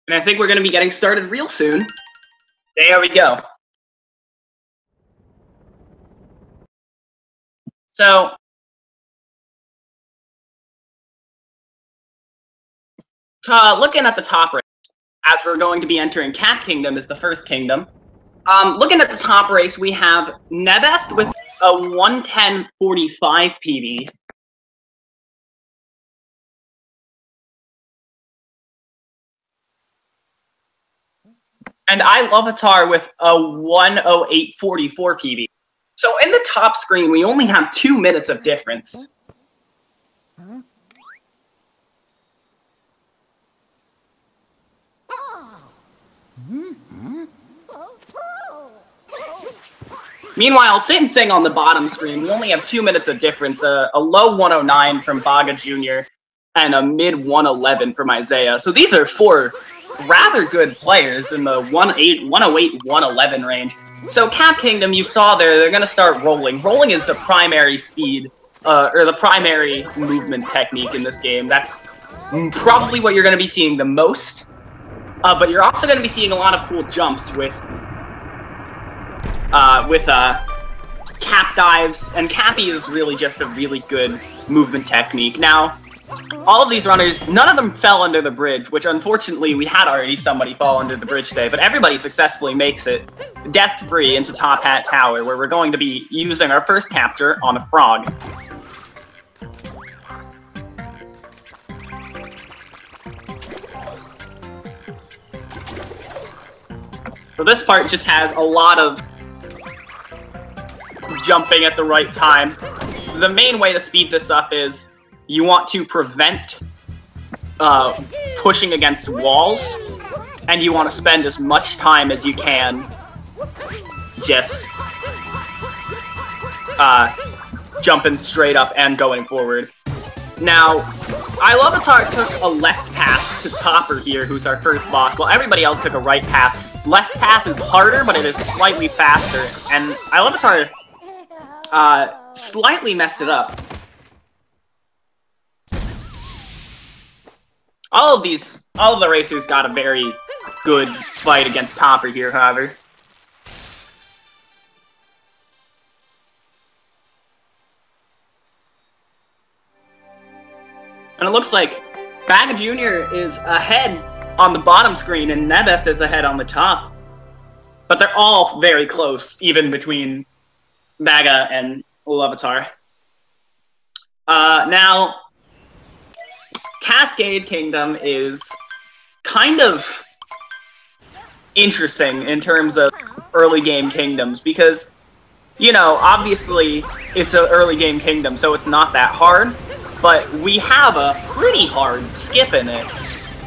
And I think we're going to be getting started real soon. There we go. So, looking at the top race, as we're going to be entering Cap Kingdom is the first kingdom. Looking at the top race, we have Nebbeth with a 110.45 PV. And Iluvatar with a 108.44 PV. So in the top screen, we only have 2 minutes of difference. Meanwhile, same thing on the bottom screen. We only have 2 minutes of difference. A low 109 from bagajr and a mid 111 from Isaia. So these are 4 rather good players in the 108, 111 range. So Cap Kingdom, you saw there, they're going to start rolling. Rolling is the primary speed, or the primary movement technique in this game. That's probably what you're going to be seeing the most. But you're also going to be seeing a lot of cool jumps with cap dives, and Cappy is really just a really good movement technique. Now, all of these runners, none of them fell under the bridge, which unfortunately we had already somebody fall under the bridge today, but everybody successfully makes it death-free into Top Hat Tower, where we're going to be using our first capture on a frog. So this part just has a lot of jumping at the right time. The main way to speed this up is you want to prevent pushing against walls, and you want to spend as much time as you can just jumping straight up and going forward. Now, Iluvatar took a left path to Topper here, who's our first boss, while everybody else took a right path. Left path is harder, but it is slightly faster, and Iluvatar slightly messed it up. All of the racers got a very good fight against Topper here, however. And it looks like bagajr is ahead on the bottom screen, and Nebbeth is ahead on the top. But they're all very close, even between Baga and Iluvatar. Now, Cascade Kingdom is kind of interesting in terms of early game kingdoms, because, you know, obviously it's an early game kingdom, so it's not that hard, but we have a pretty hard skip in it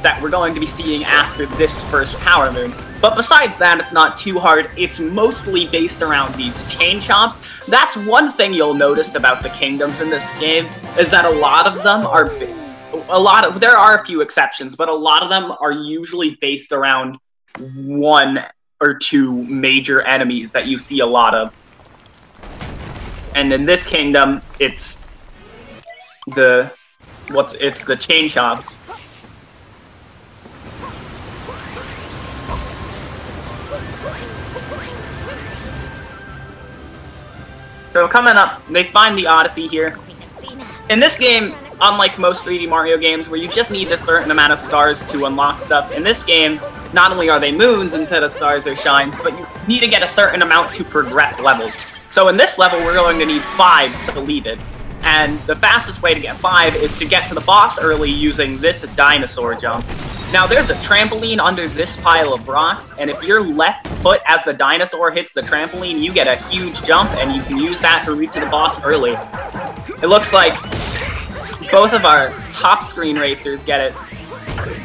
that we're going to be seeing after this first power moon. But besides that, it's not too hard. It's mostly based around these chain chomps. That's one thing you'll notice about the kingdoms in this game, is that a lot of them are... there are a few exceptions, but a lot of them are usually based around 1 or 2 major enemies that you see a lot of. And in this kingdom, it's the chain chomps. So coming up, they find the Odyssey here. In this game, unlike most 3D Mario games where you just need a certain amount of stars to unlock stuff, in this game, not only are they moons instead of stars or shines, but you need to get a certain amount to progress levels. So in this level, we're going to need 5 to leave it. And the fastest way to get 5 is to get to the boss early using this dinosaur jump. Now, there's a trampoline under this pile of rocks, and if your left foot as the dinosaur hits the trampoline, you get a huge jump, and you can use that to reach the boss early. It looks like both of our top screen racers get it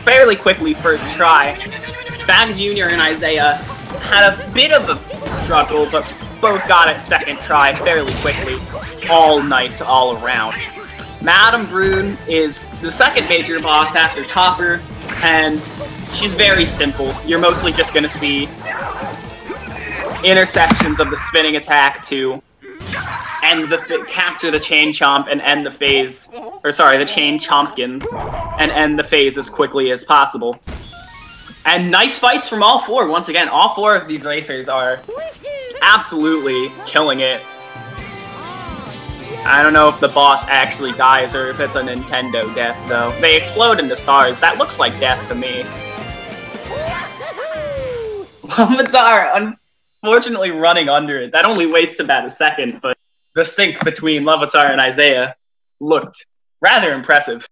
fairly quickly first try. bagajr and Isaia had a bit of a struggle, but both got it second try fairly quickly. All nice all around. Madame Brune is the second major boss after Topper, and she's very simple. You're mostly just going to see interceptions of the spinning attack to end capture the chain chomp and end the phase, or sorry, the chain chompkins, and end the phase as quickly as possible. And nice fights from all four. Once again, all four of these racers are absolutely killing it. I don't know if the boss actually dies or if it's a Nintendo death, though. They explode into stars. That looks like death to me. Iluvatar, unfortunately, running under it. That only wastes about a second, but the sync between Iluvatar and Isaia looked rather impressive.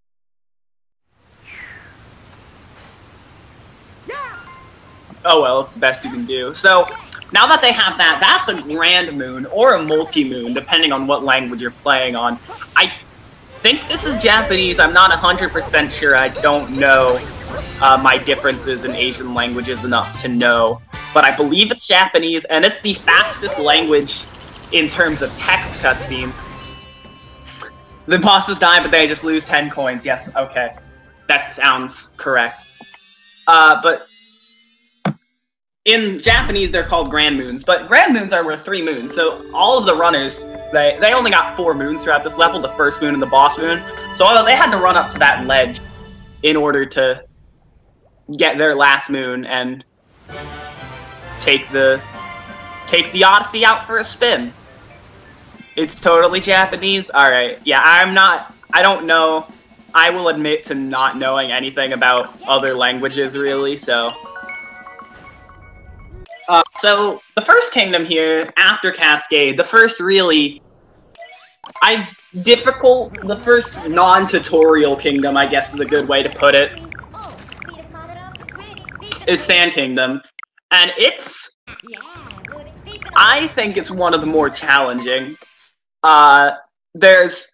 Oh well, it's the best you can do. So, now that they have that, that's a grand moon, or a multi-moon, depending on what language you're playing on. I think this is Japanese, I'm not 100% sure, I don't know my differences in Asian languages enough to know. But I believe it's Japanese, and it's the fastest language in terms of text cutscene. The bosses die, but they just lose 10 coins, yes, okay. That sounds correct. But in Japanese, they're called grand moons, but grand moons are worth 3 moons, so all of the runners, they only got 4 moons throughout this level, the first moon and the boss moon, so they had to run up to that ledge in order to get their last moon and take the Odyssey out for a spin. It's totally Japanese? Alright, yeah, I don't know, I will admit to not knowing anything about other languages, really, so... So, the first kingdom here, after Cascade, the first really... the first non-tutorial kingdom, I guess is a good way to put it, is Sand Kingdom. And I think it's one of the more challenging. There's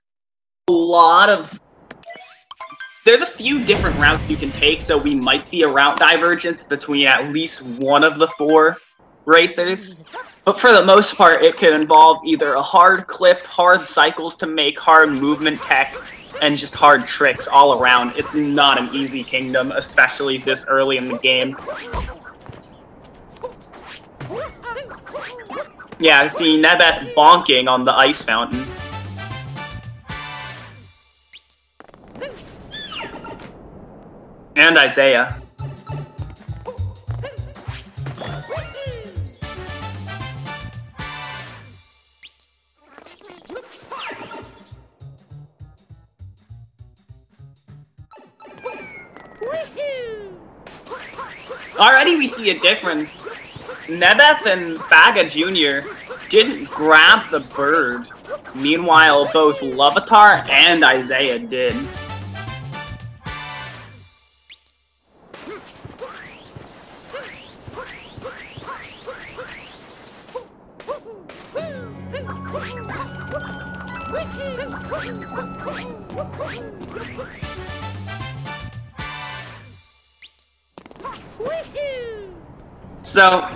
a few different routes you can take, so we might see a route divergence between at least one of the 4 racers. But for the most part, it can involve either a hard clip, hard cycles to make, hard movement tech, and just hard tricks all around. It's not an easy kingdom, especially this early in the game. Yeah, I see Nebbeth bonking on the ice fountain. And Isaia. Already we see a difference. Nebbeth and bagajr didn't grab the bird. Meanwhile, both Iluvatar and Isaia did. So,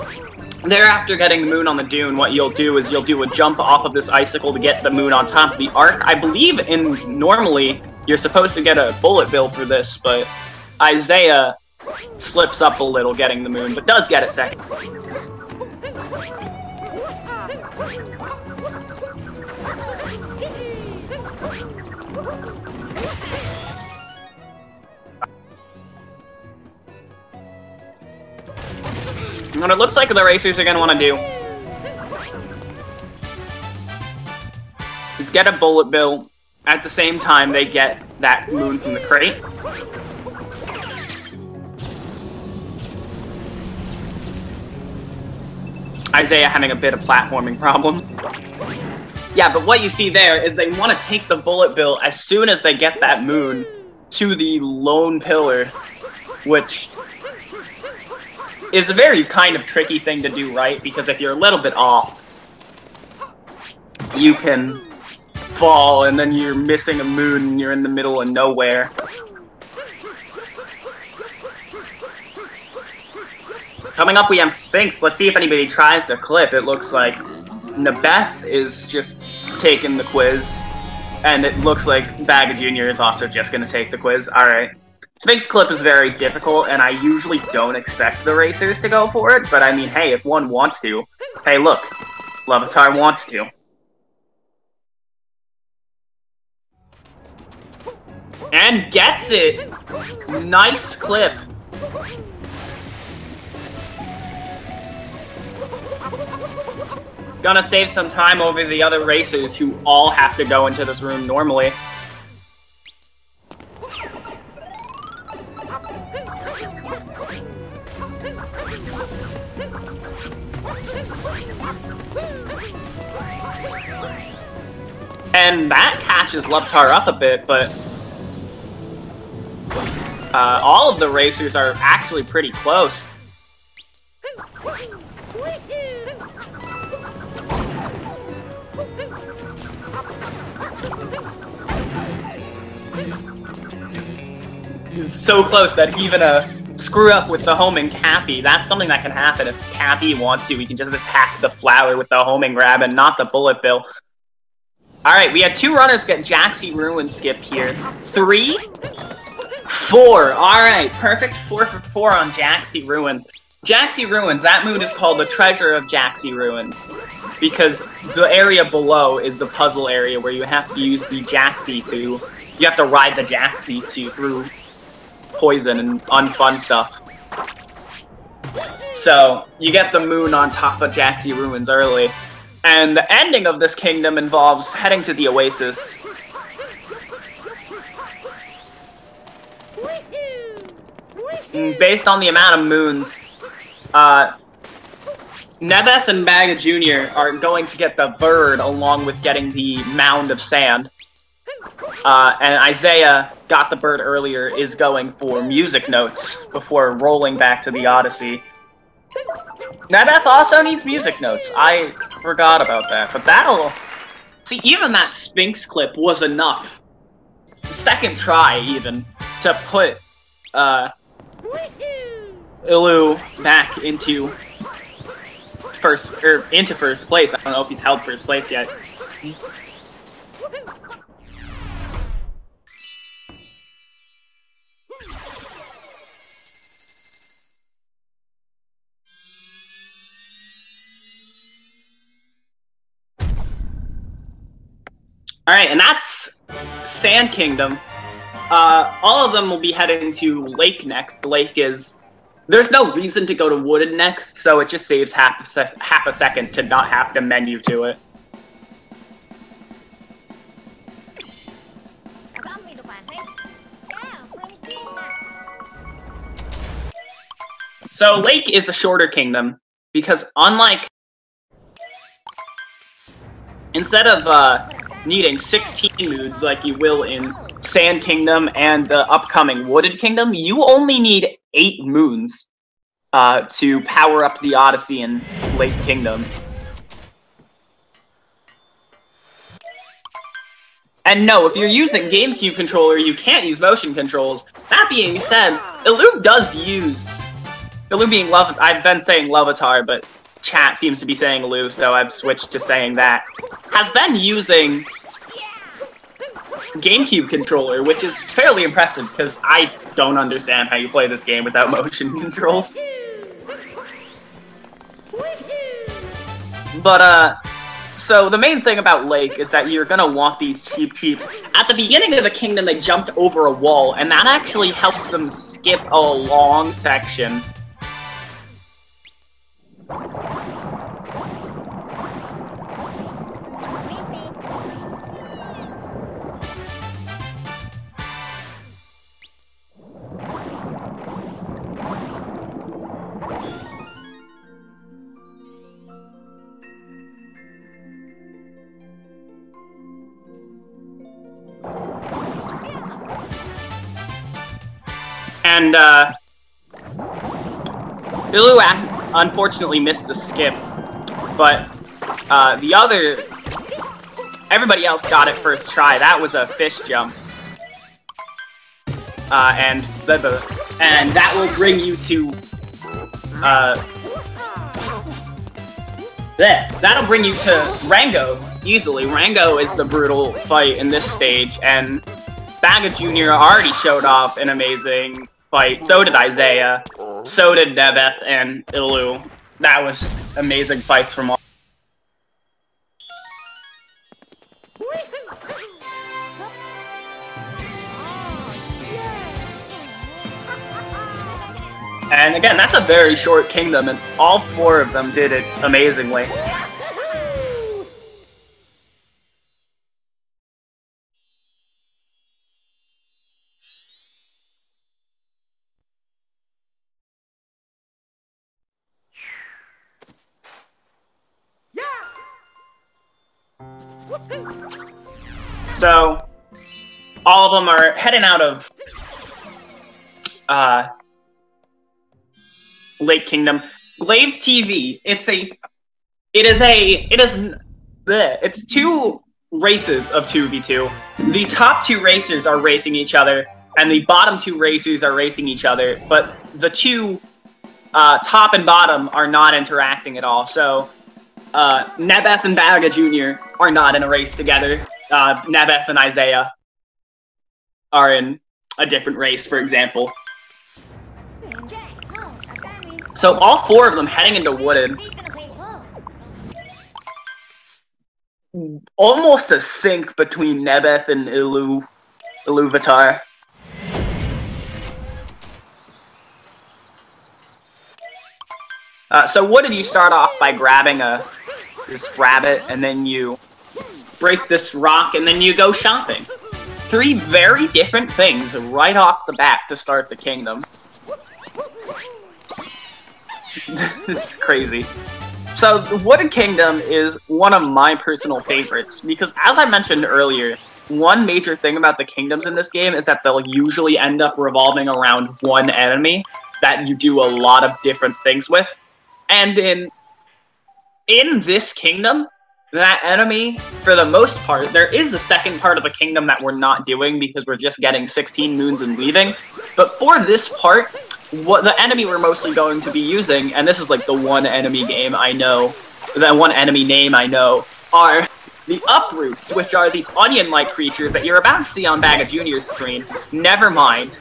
thereafter getting the moon on the dune, what you'll do is you'll do a jump off of this icicle to get the moon on top of the arc. I believe normally you're supposed to get a bullet bill for this, but Isaia slips up a little getting the moon, but does get it second. What it looks like the racers are going to want to do is get a bullet bill at the same time they get that moon from the crate. Isaia having a bit of platforming problem. Yeah, but what you see there is they want to take the bullet bill as soon as they get that moon to the lone pillar, which is a very kind of tricky thing to do right, because if you're a little bit off, you can fall and then you're missing a moon and you're in the middle of nowhere. Coming up we have Sphinx. Let's see if anybody tries to clip. It looks like Nebbeth is just taking the quiz, and it looks like bagajr is also just going to take the quiz. Alright. Sphinx clip is very difficult, and I usually don't expect the racers to go for it, but I mean, hey, if one wants to. Hey, look. Iluvatar wants to. And gets it! Nice clip. Gonna save some time over the other racers who all have to go into this room normally. And that catches Iluvatar up a bit, but all of the racers are actually pretty close. It's so close that even a screw up with the homing Cappy, that's something that can happen. If Cappy wants to, he can just attack the flower with the homing grab and not the bullet bill. Alright, we had 2 runners get Jaxi Ruin skipped here. 3, 4. Alright, perfect 4 for 4 on Jaxi Ruins. Jaxi Ruins, that mood is called the Treasure of Jaxi Ruins. Because the area below is the puzzle area where you have to use the Jaxi to... You have to ride the Jaxi through poison and unfun stuff. So, you get the moon on top of Jaxi Ruins early. And the ending of this kingdom involves heading to the Oasis. Based on the amount of moons, Nebbeth and bagajr are going to get the bird along with getting the mound of sand. And Isaia got the bird earlier, is going for music notes before rolling back to the Odyssey. Nebbeth also needs music notes. I forgot about that, but that'll... See, even that Sphinx clip was enough. Second try, even, to put, Ilu back into first place. I don't know if he's held first place yet. Alright, and that's Sand Kingdom. All of them will be heading to Lake next. Lake is... There's no reason to go to Wooded next, so it just saves half a second to not have to menu to it. So Lake is a shorter kingdom, because unlike... Instead of, needing 16 moods like you will in Sand Kingdom and the upcoming Wooded Kingdom, you only need 8 moons to power up the Odyssey and Lake Kingdom. And no, if you're using GameCube controller, you can't use motion controls. That being said, Ilu does use... Ilu being I've been saying Iluvatar, but chat seems to be saying Ilu, so I've switched to saying that. Has been using GameCube controller, which is fairly impressive, because I don't understand how you play this game without motion controls. But, so the main thing about Lake is that you're gonna want these cheap. At the beginning of the kingdom, they jumped over a wall, and that actually helped them skip a long section. And, Ilu unfortunately missed the skip, but, everybody else got it first try. That was a fish jump. And that will bring you to, that'll bring you to Rango, easily. Rango is the brutal fight in this stage, and bagajr already showed off an amazing fight. So did Isaia, so did Nebbeth and Ilu. That was amazing fights from all. And again, that's a very short kingdom, and all 4 of them did it amazingly. So, all of them are heading out of Lake Kingdom. Glaive TV. It's two races of 2v2. The top two racers are racing each other, and the bottom two racers are racing each other, but the two top and bottom are not interacting at all. So, Nebbeth and bagajr Jr. are not in a race together. Nebbeth and Isaia are in a different race, for example. So all four of them heading into Wooded. Almost a sync between Nebbeth and Iluvatar. So Wooded, you start off by grabbing this rabbit, and then you break this rock, and then you go shopping. Three very different things right off the bat to start the kingdom. This is crazy. So, the Wooded Kingdom is one of my personal favorites, because as I mentioned earlier, one major thing about the kingdoms in this game is that they'll usually end up revolving around one enemy that you do a lot of different things with. And in this kingdom, that enemy, for the most part, there is a second part of the kingdom that we're not doing because we're just getting 16 moons and leaving. But for this part, what the enemy we're mostly going to be using, and this is like the one enemy game I know, the one enemy name I know, are the Uproots, which are these onion-like creatures that you're about to see on bagajr Jr.'s screen. Never mind.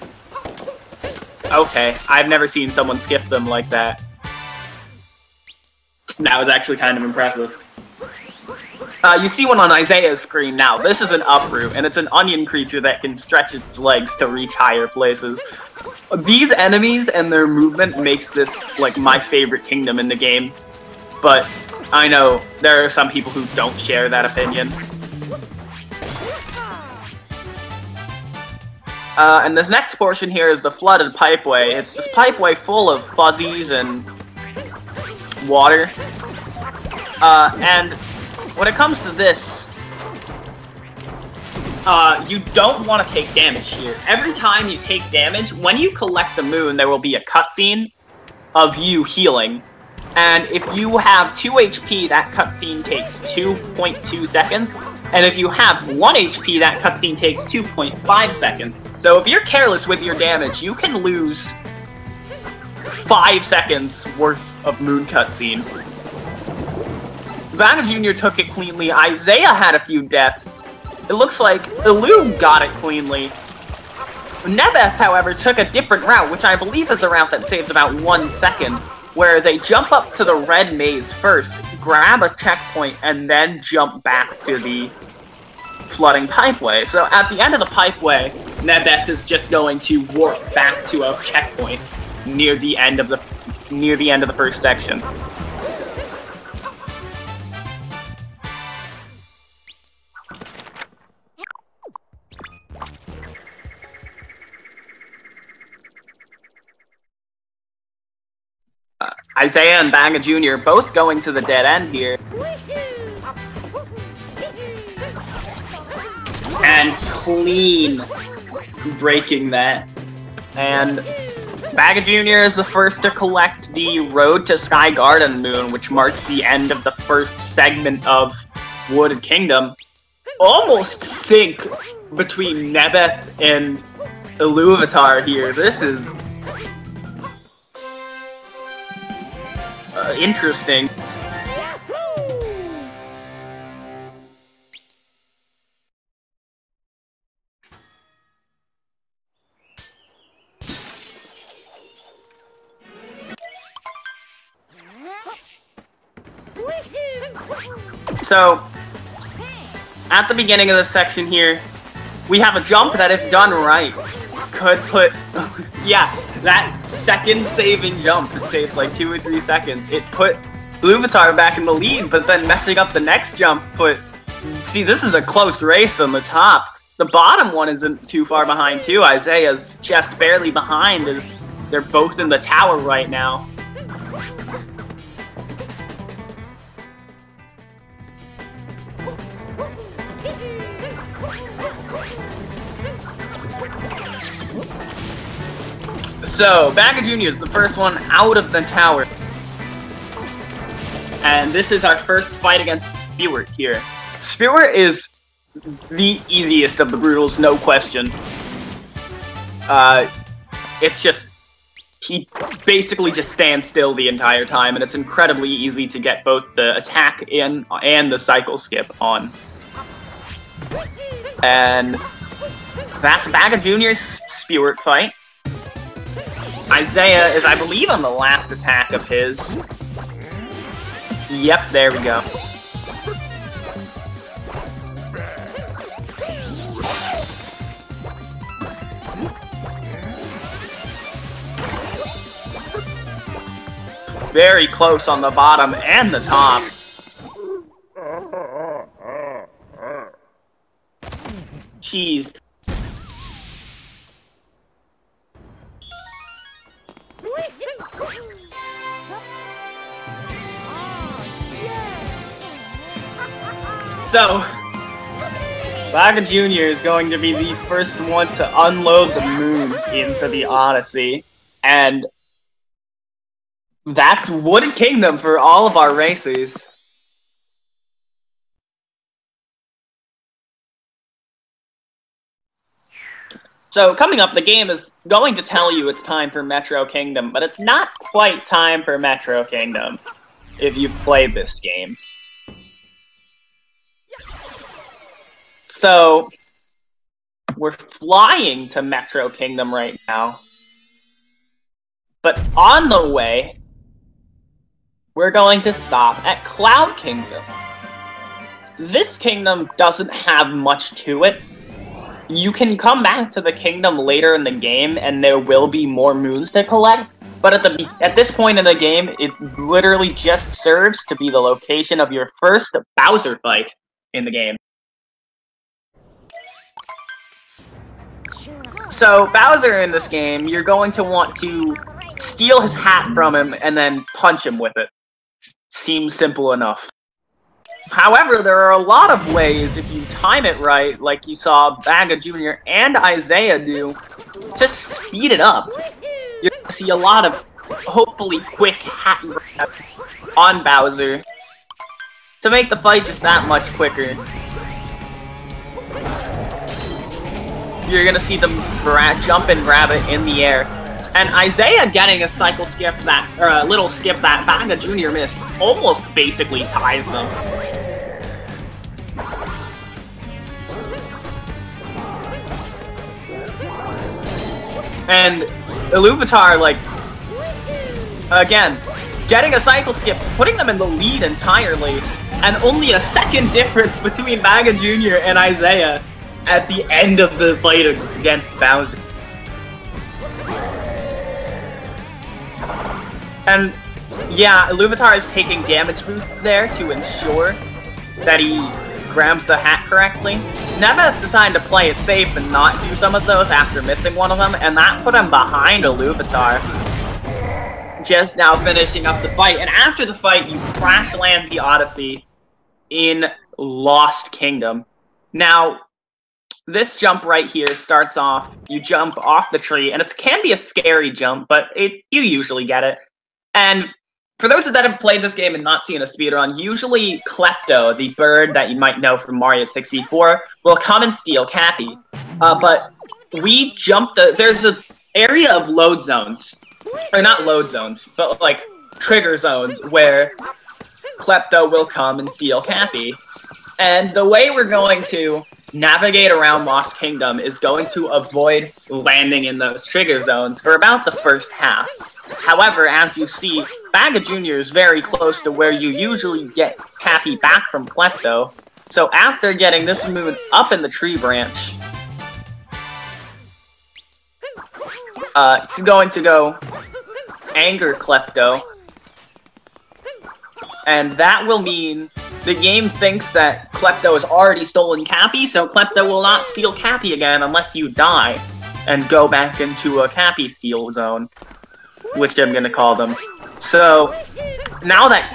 Okay, I've never seen someone skip them like that. That was actually kind of impressive. You see one on Isaiah's screen now. This is an Uproot, and it's an onion creature that can stretch its legs to reach higher places. These enemies and their movement makes this, like, my favorite kingdom in the game. But I know there are some people who don't share that opinion. And this next portion here is the flooded pipeway. It's this pipeway full of fuzzies and water. And when it comes to this, you don't want to take damage here. Every time you take damage, when you collect the moon, there will be a cutscene of you healing. And if you have 2 HP, that cutscene takes 2.2 seconds. And if you have 1 HP, that cutscene takes 2.5 seconds. So if you're careless with your damage, you can lose 5 seconds worth of moon cutscene. bagajr Jr. took it cleanly. Isaia had a few deaths. It looks like Ilu got it cleanly. Nebbeth, however, took a different route, which I believe is a route that saves about 1 second, where they jump up to the red maze first, grab a checkpoint, and then jump back to the flooding pipeway. So at the end of the pipeway, Nebbeth is just going to warp back to a checkpoint near the end of the first section. Isaia and bagajr Jr. both going to the dead end here. And clean breaking that. And bagajr Jr. is the first to collect the Road to Sky Garden moon, which marks the end of the first segment of Wooded Kingdom. Almost sync between Nebbeth and Iluvatar here. This is interesting. So, at the beginning of this section here, we have a jump that, if done right, could put... yeah, that second saving jump, it saves like 2 or 3 seconds. It put Iluvatar back in the lead, but then messing up the next jump put... See, this is a close race on the top. The bottom one isn't too far behind, too. Isaiah's just barely behind, as they're both in the tower right now. So, bagajr Jr. is the first one out of the tower. And this is our first fight against Spewart here. Spewart is the easiest of the Brutals, no question. It's just... he basically just stands still the entire time, and it's incredibly easy to get both the attack in and the cycle skip on. And that's bagajr Jr.'s Spewart fight. Isaia is, I believe, on the last attack of his. Yep, there we go. Very close on the bottom and the top. Jeez. So, bagajr Jr. is going to be the first one to unload the moons into the Odyssey, and that's Wooded Kingdom for all of our racers. So, coming up, the game is going to tell you it's time for Metro Kingdom, but it's not quite time for Metro Kingdom if you've played this game. So, we're flying to Metro Kingdom right now. But on the way, we're going to stop at Cloud Kingdom. This kingdom doesn't have much to it. You can come back to the kingdom later in the game, and there will be more moons to collect. But at this point in the game, it literally just serves to be the location of your first Bowser fight in the game. So, Bowser in this game, you're going to want to steal his hat from him and then punch him with it. Seems simple enough. However, there are a lot of ways, if you time it right, like you saw bagajr Jr. and Isaia do, to speed it up. You're going to see a lot of, hopefully, quick hat grabs on Bowser to make the fight just that much quicker. You're gonna see them jump and grab it in the air. And Isaia getting a cycle skip that, or a little skip that bagajr Jr. missed, almost basically ties them. And Iluvatar, like, again, getting a cycle skip, putting them in the lead entirely, and only a second difference between bagajr Jr. and Isaia at the end of the fight against Bowser. And yeah, Iluvatar is taking damage boosts there to ensure that he grabs the hat correctly. Nebbeth decided to play it safe and not do some of those after missing one of them, and that put him behind Iluvatar. Just now finishing up the fight, and after the fight, you crash land the Odyssey in Lost Kingdom. Now, this jump right here starts off, you jump off the tree, and it can be a scary jump, but you usually get it. And for those that have played this game and not seen a speedrun, usually Klepto, the bird that you might know from Mario 64, will come and steal Cappy. But we jumped there's an area of load zones, or not load zones, but like trigger zones, where Klepto will come and steal Cappy. And the way we're going to navigate around Lost Kingdom is going to avoid landing in those trigger zones for about the first half. However, as you see, bagajr Jr. is very close to where you usually get Cappy back from Klepto. So after getting this moon up in the tree branch, it's going to go anger Klepto. And that will mean the game thinks that Klepto has already stolen Cappy, so Klepto will not steal Cappy again unless you die and go back into a Cappy steal zone, which I'm gonna call them. So, now that,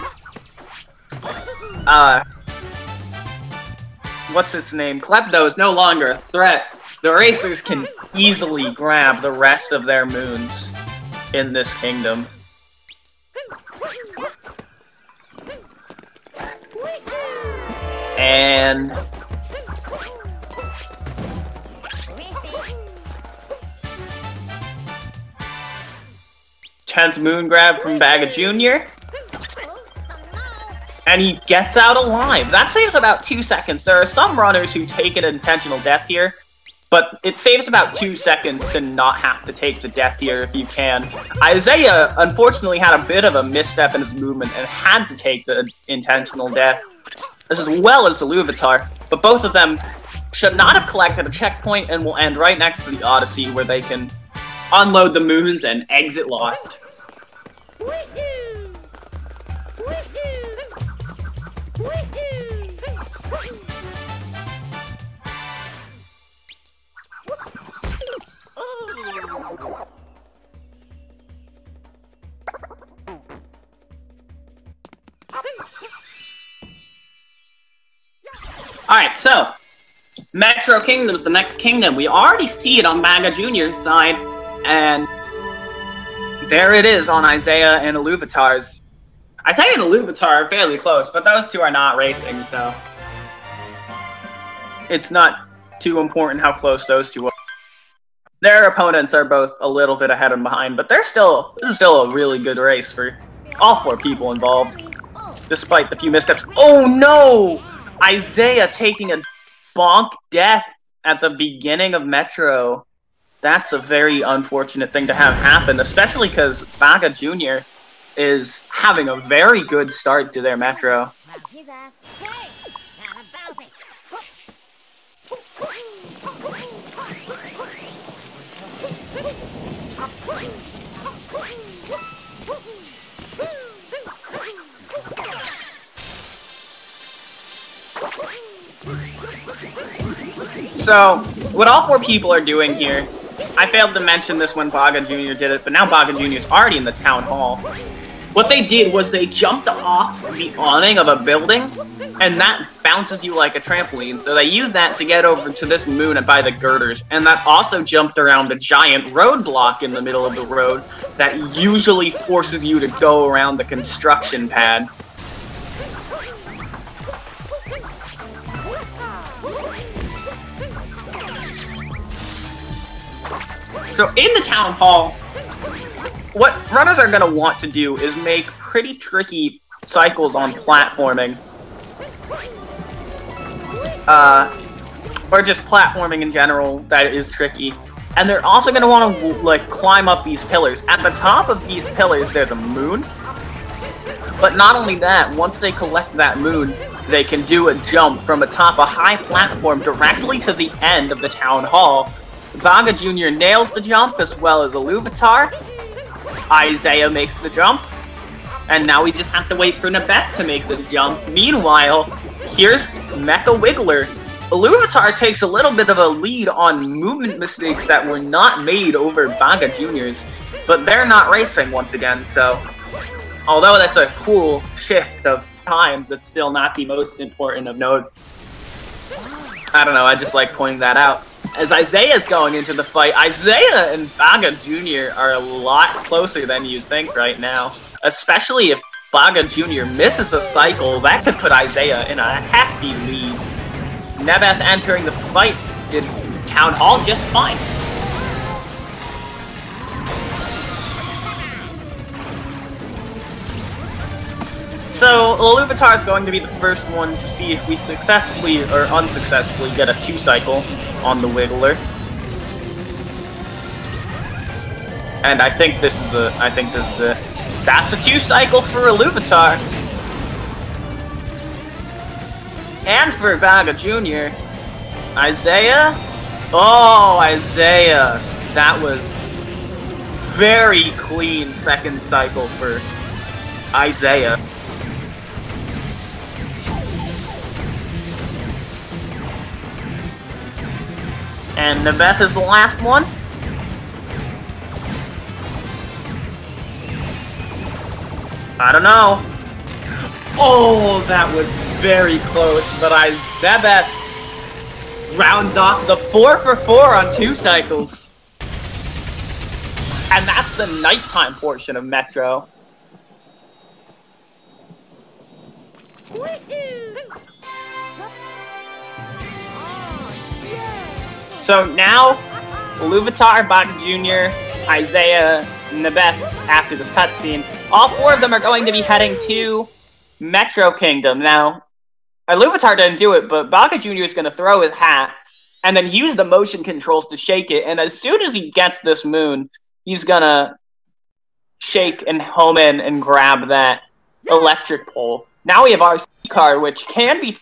what's its name? Klepto is no longer a threat, the racers can easily grab the rest of their moons. in this kingdom. And 10th moon grab from bagajr. And he gets out alive. That saves about 2 seconds. There are some runners who take an intentional death here, but it saves about 2 seconds to not have to take the death here if you can. Isaia, unfortunately, had a bit of a misstep in his movement and had to take the intentional death, as well as the Iluvatar, but both of them should not have collected a checkpoint and will end right next to the Odyssey, where they can unload the moons and exit Lost. Alright, so Metro Kingdom is the next kingdom. We already see it on bagajr's side, and there it is on Isaia and Iluvatar's. Isaia and Iluvatar are fairly close, but those two are not racing, so it's not too important how close those two are. Their opponents are both a little bit ahead and behind, but this is still a really good race for all 4 people involved, despite the few missteps. Oh no! Isaia taking a bonk death at the beginning of Metro. That's a very unfortunate thing to have happen, especially because bagajr is having a very good start to their Metro. So, what all 4 people are doing here, I failed to mention this when bagajr did it, but now bagajr is already in the town hall. What they did was they jumped off the awning of a building, and that bounces you like a trampoline. So they used that to get over to this moon and by the girders, and that also jumped around the giant roadblock in the middle of the road that usually forces you to go around the construction pad. So in the town hall, what runners are going to want to do is make pretty tricky cycles on platforming. Or just platforming in general that is tricky. And they're also going to want to, like, climb up these pillars. At the top of these pillars, there's a moon. But not only that, once they collect that moon, they can do a jump from atop a high platform directly to the end of the town hall. bagajr nails the jump, as well as Iluvatar. Isaia makes the jump. And now we just have to wait for Nebbeth to make the jump. Meanwhile, here's Mecha Wiggler. Iluvatar takes a little bit of a lead on movement mistakes that were not made over bagajr's, but they're not racing once again, so although that's a cool shift of times, that's still not the most important of note. I don't know, I just like pointing that out. As Isaiah's going into the fight, Isaia and bagajr are a lot closer than you'd think right now. Especially if bagajr misses the cycle, that could put Isaia in a hefty lead. Nebbeth entering the fight did Town Hall just fine. So, Iluvatar is going to be the first one to see if we successfully or unsuccessfully get a 2-cycle on the Wiggler. And I think this is that's a 2-cycle for Iluvatar. And for bagajr. Isaia? Oh, Isaia. That was very clean 2nd cycle for Isaia. And Nebbeth is the last one. I don't know. Oh, that was very close, but Nebbeth rounds off the 4 for 4 on 2 cycles. And that's the nighttime portion of Metro. So now, Iluvatar, bagajr, Isaia, Nebbeth, after this cutscene, all 4 of them are going to be heading to Metro Kingdom. Now, Iluvatar didn't do it, but bagajr is going to throw his hat and then use the motion controls to shake it, and as soon as he gets this moon, he's going to shake and home in and grab that electric pole. Now we have our car, which can be...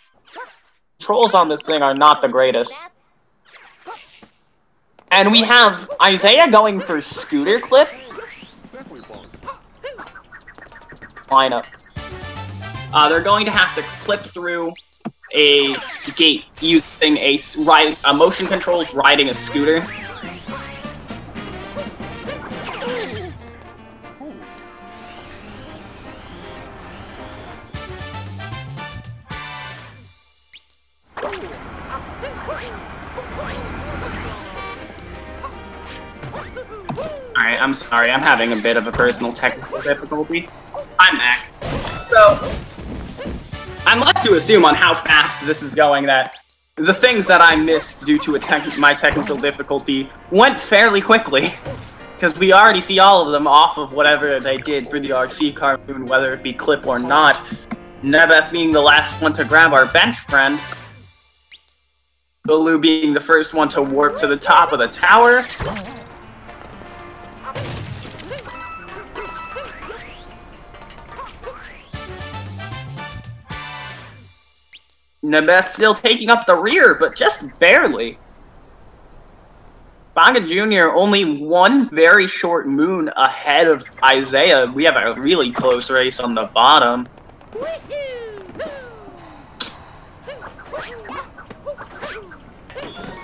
Controls on this thing are not the greatest. And we have Isaia going for scooter clip. Lineup. They're going to have to clip through a gate using a motion controls riding a scooter. Alright, I'm sorry, I'm having a bit of a personal technical difficulty. I'm back. So, I'm left to assume on how fast this is going that the things that I missed due to my technical difficulty went fairly quickly. Because we already see all of them off of whatever they did for the RC car moon, whether it be clip or not. Nebbeth being the last one to grab our bench friend. Ilu being the first one to warp to the top of the tower. Nebbeth still taking up the rear, but just barely. bagajr only one very short moon ahead of Isaia. We have a really close race on the bottom.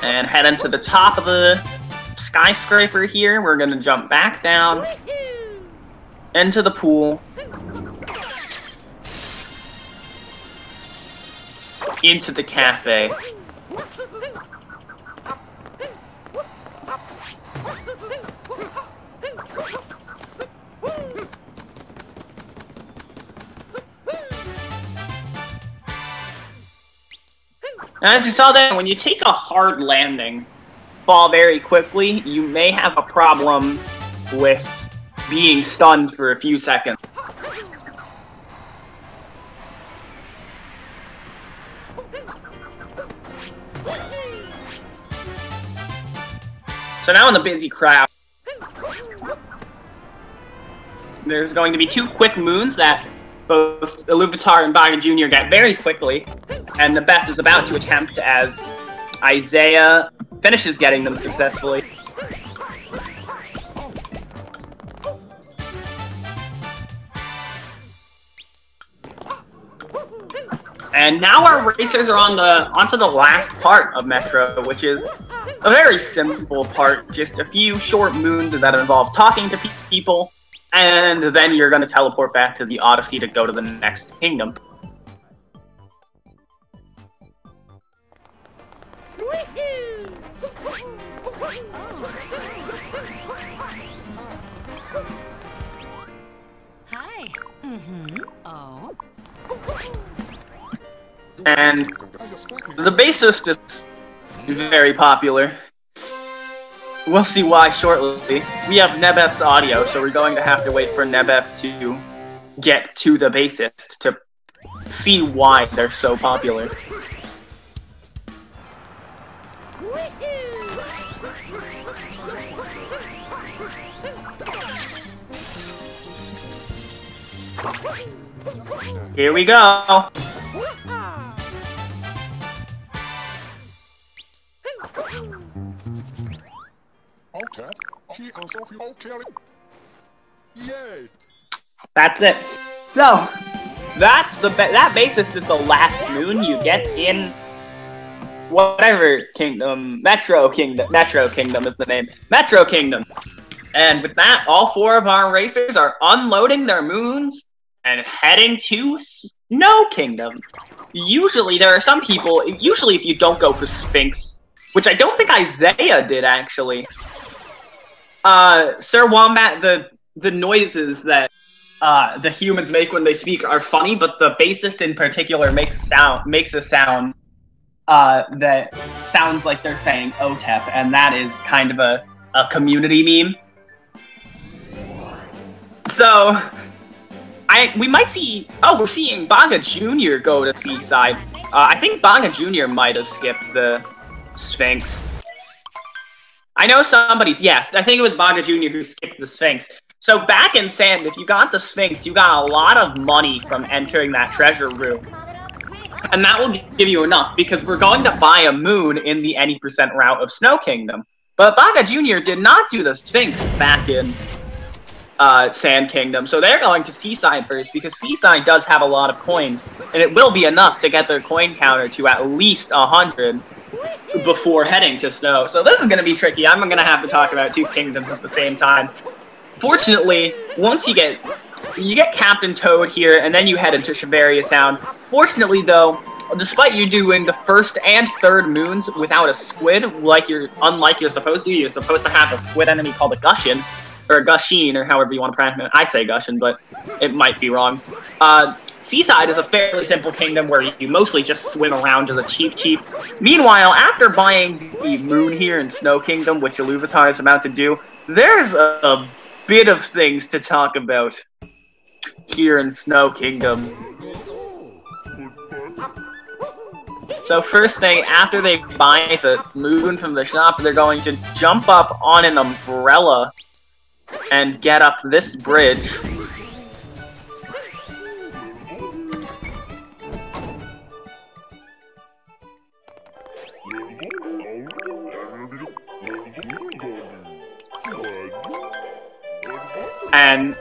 And head into the top of the skyscraper here. We're gonna jump back down into the pool. Into the cafe. And as you saw there, when you take a hard landing, fall very quickly, you may have a problem with being stunned for a few seconds. So now in the busy crowd, there's going to be 2 quick moons that both Iluvatar and bagajr get very quickly, and Nebbeth is about to attempt as Isaia finishes getting them successfully. And now our racers are onto the last part of Metro, which is a very simple part, just a few short moons that involve talking to people, and then you're going to teleport back to the Odyssey to go to the next kingdom. Hi. Mm-hmm. Oh. And the bassist is very popular. We'll see why shortly. We have Nebbeth's audio, so we're going to have to wait for Nebbeth to get to the bassist to see why they're so popular. Here we go. That's it. So, that bassist is the last moon you get in whatever kingdom. Metro Kingdom is the name. Metro Kingdom. And with that, all 4 of our racers are unloading their moons and heading to Snow Kingdom. Usually, there are some people, usually if you don't go for Sphinx, which I don't think Isaia did, actually. Sir Wombat, the noises that the humans make when they speak are funny, but the bassist in particular makes a sound that sounds like they're saying OTEP, and that is kind of a community meme. So, we might see... Oh, we're seeing Baga Jr. go to Seaside. I think Baga Jr. might have skipped the Sphinx. I know somebody's... Yes, I think it was Baga Jr. who skipped the Sphinx. So back in Sand, if you got the Sphinx, you got a lot of money from entering that treasure room. And that will give you enough, because we're going to buy a moon in the any % route of Snow Kingdom. But Baga Jr. did not do the Sphinx back in Sand Kingdom, so they're going to Seaside first, because Seaside does have a lot of coins, and it will be enough to get their coin counter to at least 100 before heading to Snow. So this is going to be tricky. I'm going to have to talk about two kingdoms at the same time. Fortunately, once you get Captain Toad here, and then you head into Shiveria Town. Fortunately, though, despite you doing the first and third moons without a squid, unlike you're supposed to have a squid enemy called a Gushin, or a Gushin, or however you want to pronounce it. I say Gushin, but it might be wrong. Seaside is a fairly simple kingdom where you mostly just swim around as a cheap. Meanwhile, after buying the moon here in Snow Kingdom, which Iluvatar is about to do, there's a bit of things to talk about here in Snow Kingdom. So first thing, after they buy the moon from the shop, they're going to jump up on an umbrella and get up this bridge. And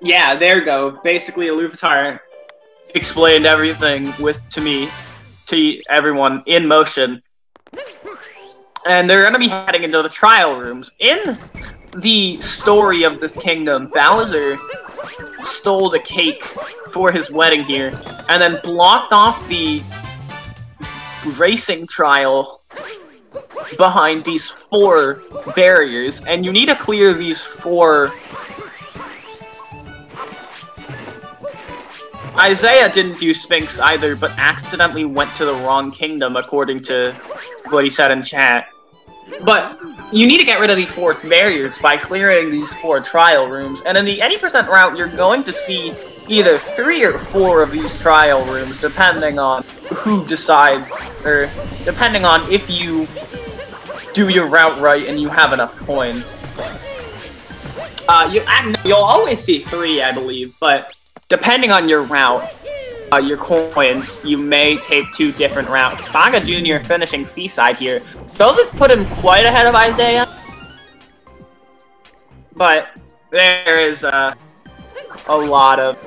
yeah, there you go. Basically, Iluvatar explained everything to everyone in motion. And they're going to be heading into the trial rooms. In the story of this kingdom, Bowser stole the cake for his wedding here, and then blocked off the racing trial behind these 4 barriers, and you need to clear these 4... Isaia didn't do Sphinx either, but accidentally went to the wrong kingdom, according to what he said in chat. But you need to get rid of these 4 barriers by clearing these 4 trial rooms, and in the any % route, you're going to see either 3 or 4 of these trial rooms, depending on who decides, or depending on if you do your route right and you have enough coins. You'll always see 3, I believe, but depending on your route, your coins, you may take 2 different routes. Baga Jr. finishing Seaside here. Doesn't put him quite ahead of Isaia, but there is a lot of...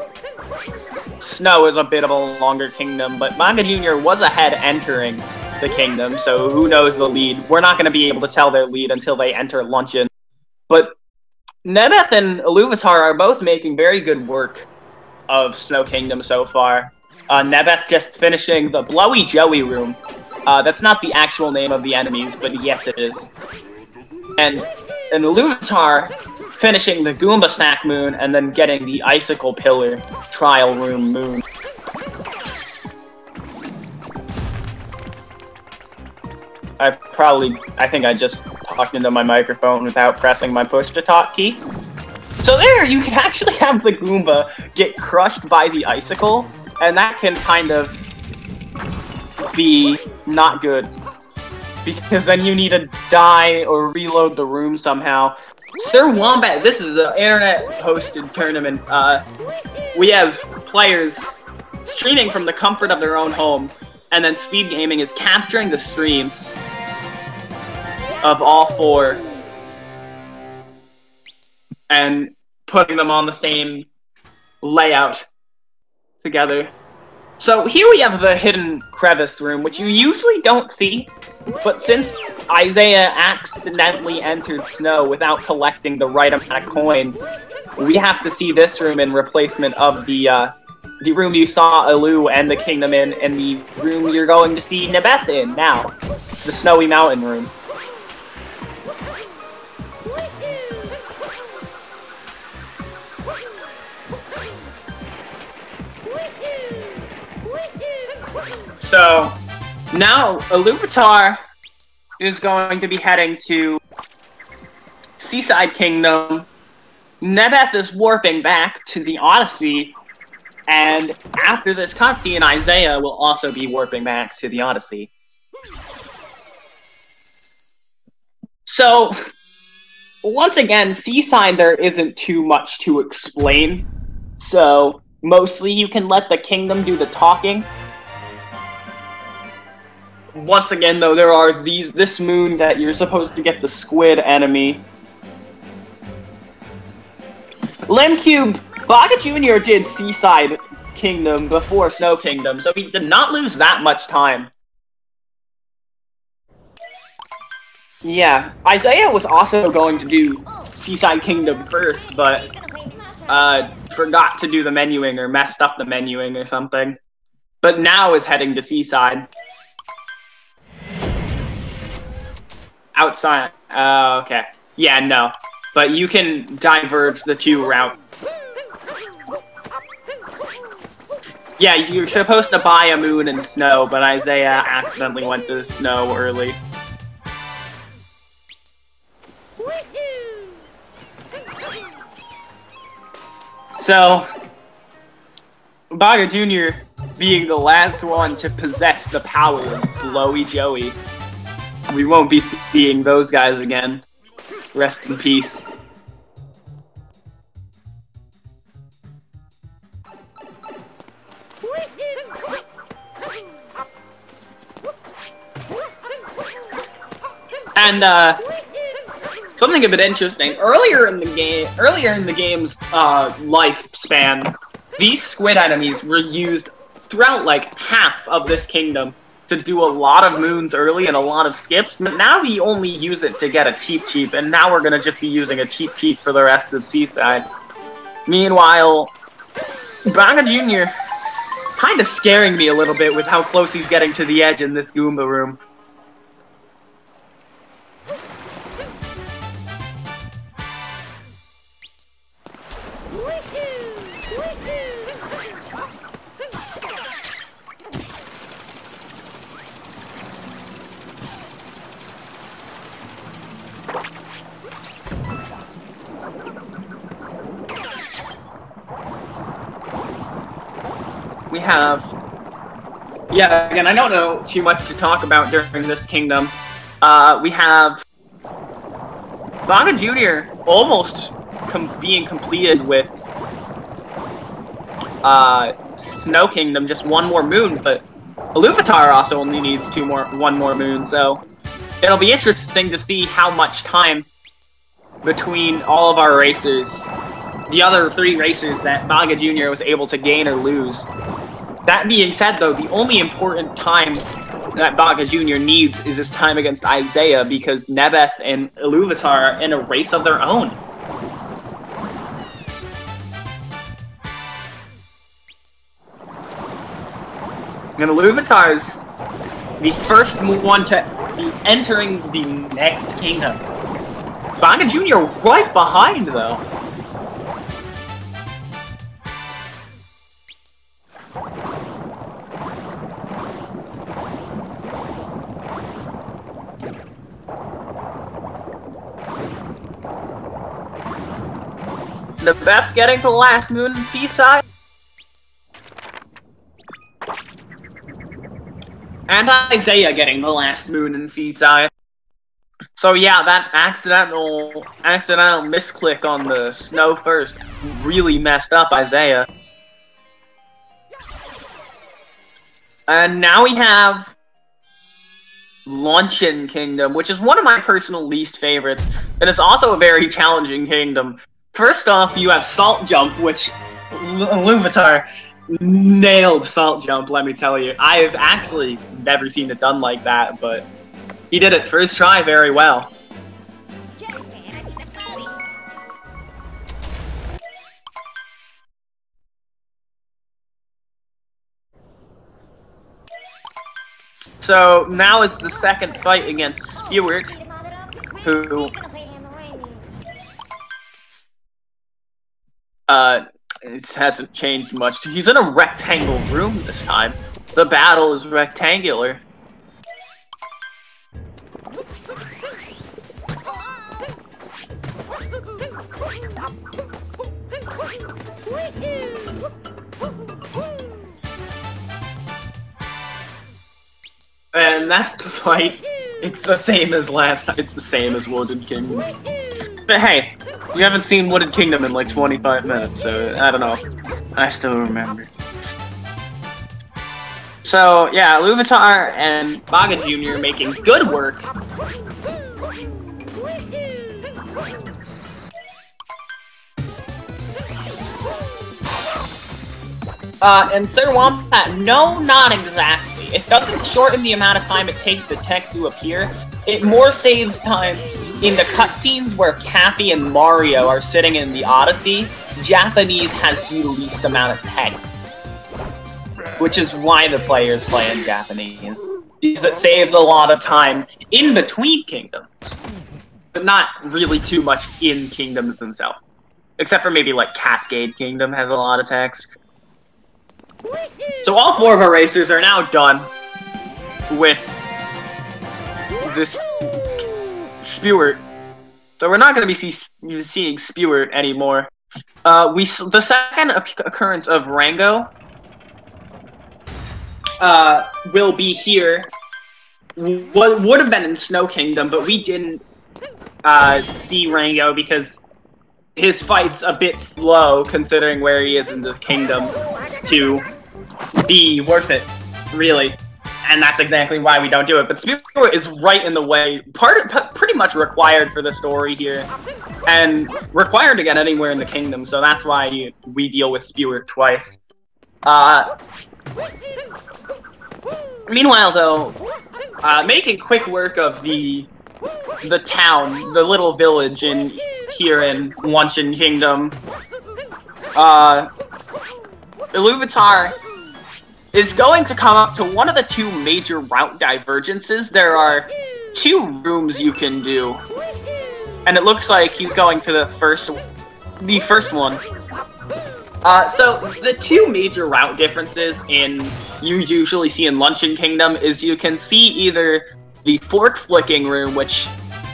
Snow is a bit of a longer kingdom, but Baga Jr. was ahead entering the kingdom, so who knows the lead. We're not going to be able to tell their lead until they enter Luncheon. But Nebbeth and Iluvatar are both making very good work of Snow Kingdom so far. Nebbeth just finishing the Blowy Joey room. That's not the actual name of the enemies, but yes it is. And Iluvatar finishing the Goomba Snack Moon, and then getting the Icicle Pillar Trial Room Moon. I think I just talked into my microphone without pressing my push-to-talk key. So there, you can actually have the Goomba get crushed by the icicle, and that can kind of be not good. Because then you need to die or reload the room somehow. Sir Wombat, this is an internet-hosted tournament. We have players streaming from the comfort of their own home, and then Speed Gaming is capturing the streams of all 4 and putting them on the same layout together. So here we have the hidden crevice room, which you usually don't see, but since Isaia accidentally entered Snow without collecting the right amount of coins, we have to see this room in replacement of the room you saw Ilu and the kingdom in, and the room you're going to see Nebbeth in now, the Snowy Mountain room. So, now Iluvatar is going to be heading to Seaside Kingdom. Nebbeth is warping back to the Odyssey, and after this cutscene, Isaia will also be warping back to the Odyssey. So, once again, Seaside there isn't too much to explain, so mostly you can let the kingdom do the talking. Once again, though, there are this moon that you're supposed to get the squid enemy. Limcube, Baga Jr. did Seaside Kingdom before Snow Kingdom, so he did not lose that much time. Yeah, Isaia was also going to do Seaside Kingdom first, but forgot to do the menuing or messed up the menuing or something. But now is heading to Seaside. Outside. Okay. Yeah, no. But you can diverge the two routes. Yeah, you're supposed to buy a moon in snow, but Isaia accidentally went to the snow early. So, Baga Jr. being the last one to possess the power of Blowy Joey. We won't be seeing those guys again. Rest in peace. And something a bit interesting. Earlier in the game's lifespan, these squid enemies were used throughout like half of this kingdom to do a lot of moons early and a lot of skips, but now we only use it to get a cheap, and now we're gonna just be using a cheap for the rest of Seaside. Meanwhile, Baga Jr. kinda scaring me a little bit with how close he's getting to the edge in this Goomba room. We have... Yeah, again, I don't know too much to talk about during this kingdom. We have... Baga Jr. almost being completed with Snow Kingdom, just one more moon, but Iluvatar also only needs one more moon, so it'll be interesting to see how much time between all of our racers, the other 3 racers that Baga Jr. was able to gain or lose. That being said, though, the only important time that Baga Jr. needs is his time against Isaia, because Nebbeth and Iluvatar are in a race of their own. And Iluvatar's the first one to be entering the next kingdom. Baga Jr. right behind, though. Nebbeth getting the last moon in Seaside. And Isaia getting the last moon in Seaside. So yeah, that accidental misclick on the snow first really messed up Isaia. And now we have Luncheon Kingdom, which is one of my personal least favorites, and it's also a very challenging kingdom. First off, you have Salt Jump, which Iluvatar nailed Salt Jump, let me tell you. I've actually never seen it done like that, but he did it first try very well. So now it's the second fight against Spewart, who it hasn't changed much. He's in a rectangle room this time. The battle is rectangular. And that's the fight. It's the same as last time. It's the same as Wooded Kingdom. But hey, you haven't seen Wooded Kingdom in like 25 minutes, so I don't know. I still remember. So yeah, Iluvatar and Baga Jr. making good work. And Sir Wompat, no, not exactly. It doesn't shorten the amount of time it takes the text to appear. It more saves time in the cutscenes where Cappy and Mario are sitting in the Odyssey. Japanese has the least amount of text, which is why the players play in Japanese, because it saves a lot of time in between kingdoms, but not really too much in kingdoms themselves. Except for maybe like Cascade Kingdom has a lot of text. So all 4 of our racers are now done with this Spewart. So we're not going to be seeing Spewart anymore. The second occurrence of Rango will be here. What would have been in Snow Kingdom, but we didn't see Rango because his fight's a bit slow considering where he is in the kingdom to be worth it, really. And that's exactly why we don't do it. But Spewart is right in the way, pretty much required for the story here, and required to get anywhere in the kingdom, so that's why we deal with Spewart twice. Meanwhile, though, making quick work of the town, the little village here in Luncheon Kingdom, Iluvatar is going to come up to one of the 2 major route divergences. There are 2 rooms you can do, and it looks like he's going to the first one. So the 2 major route differences you usually see in Luncheon Kingdom is you can see either the fork flicking room, which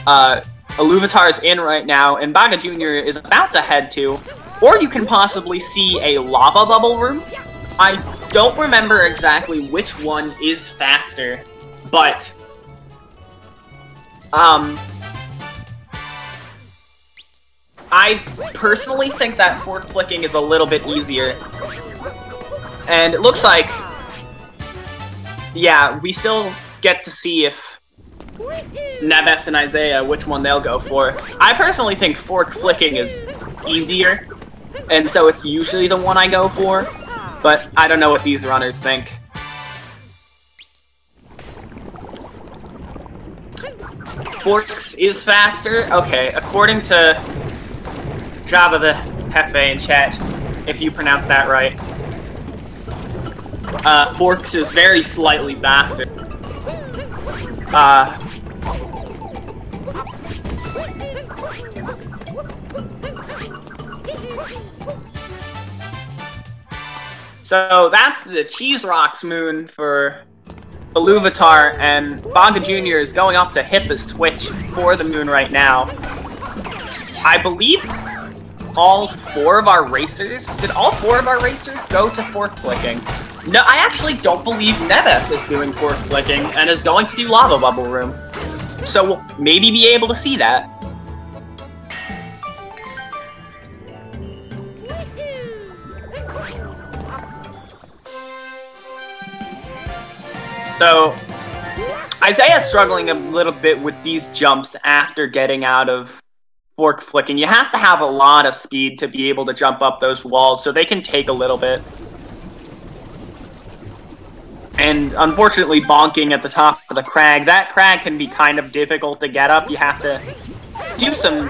Iluvatar is in right now, and Baga Jr. is about to head to, or you can possibly see a lava bubble room. I don't remember exactly which one is faster, but I personally think that fork flicking is a little bit easier. And it looks like, yeah, we still get to see if Nebbeth and Isaia, which one they'll go for. I personally think fork flicking is easier, and so it's usually the one I go for, but I don't know what these runners think. Forks is faster? Okay, according to Java the Hefe in chat, if you pronounce that right. Forks is very slightly faster. So that's the Cheese Rocks moon for Iluvatar, and Baga Jr. is going up to hit the switch for the moon right now. I believe all 4 of our racers, did all 4 of our racers go to fork flicking? No, I actually don't believe Nebbeth is doing fork flicking and is going to do Lava Bubble Room. So we'll maybe be able to see that. So, Isaiah's struggling a little bit with these jumps after getting out of fork flicking. You have to have a lot of speed to be able to jump up those walls, so they can take a little bit. And unfortunately, bonking at the top of the crag, that crag can be kind of difficult to get up. You have to do some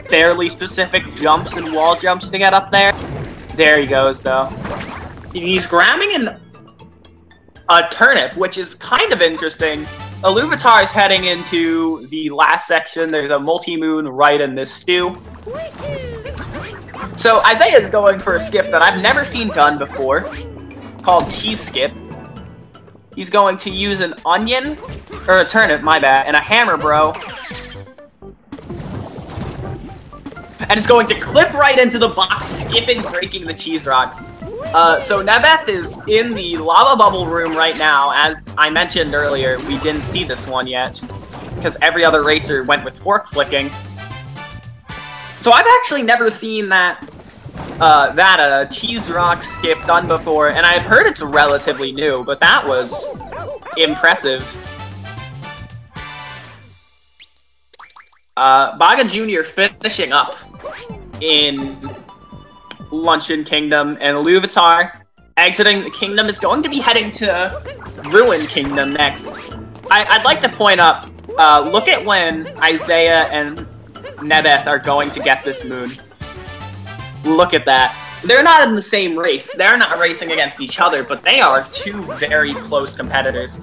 fairly specific jumps and wall jumps to get up there. There he goes, though. He's grabbing a turnip, which is kind of interesting. Iluvatar is heading into the last section. There's a multi-moon right in this stew. So Isaia is going for a skip that I've never seen done before, called Cheese Skip. He's going to use an onion, or a turnip, my bad, and a hammer, bro. And it's going to clip right into the box, skipping, breaking the cheese rocks. So Nebbeth is in the lava bubble room right now. As I mentioned earlier, we didn't see this one yet, because every other racer went with fork flicking. So I've actually never seen that cheese rock skip done before, and I've heard it's relatively new, but that was impressive. Bagajr Jr. finishing up in Luncheon Kingdom, and Iluvatar exiting the kingdom is going to be heading to Ruin Kingdom next. I'd like to point up, look at when Isaia and Nebbeth are going to get this moon. Look at that. They're not in the same race. They're not racing against each other, but they are two very close competitors.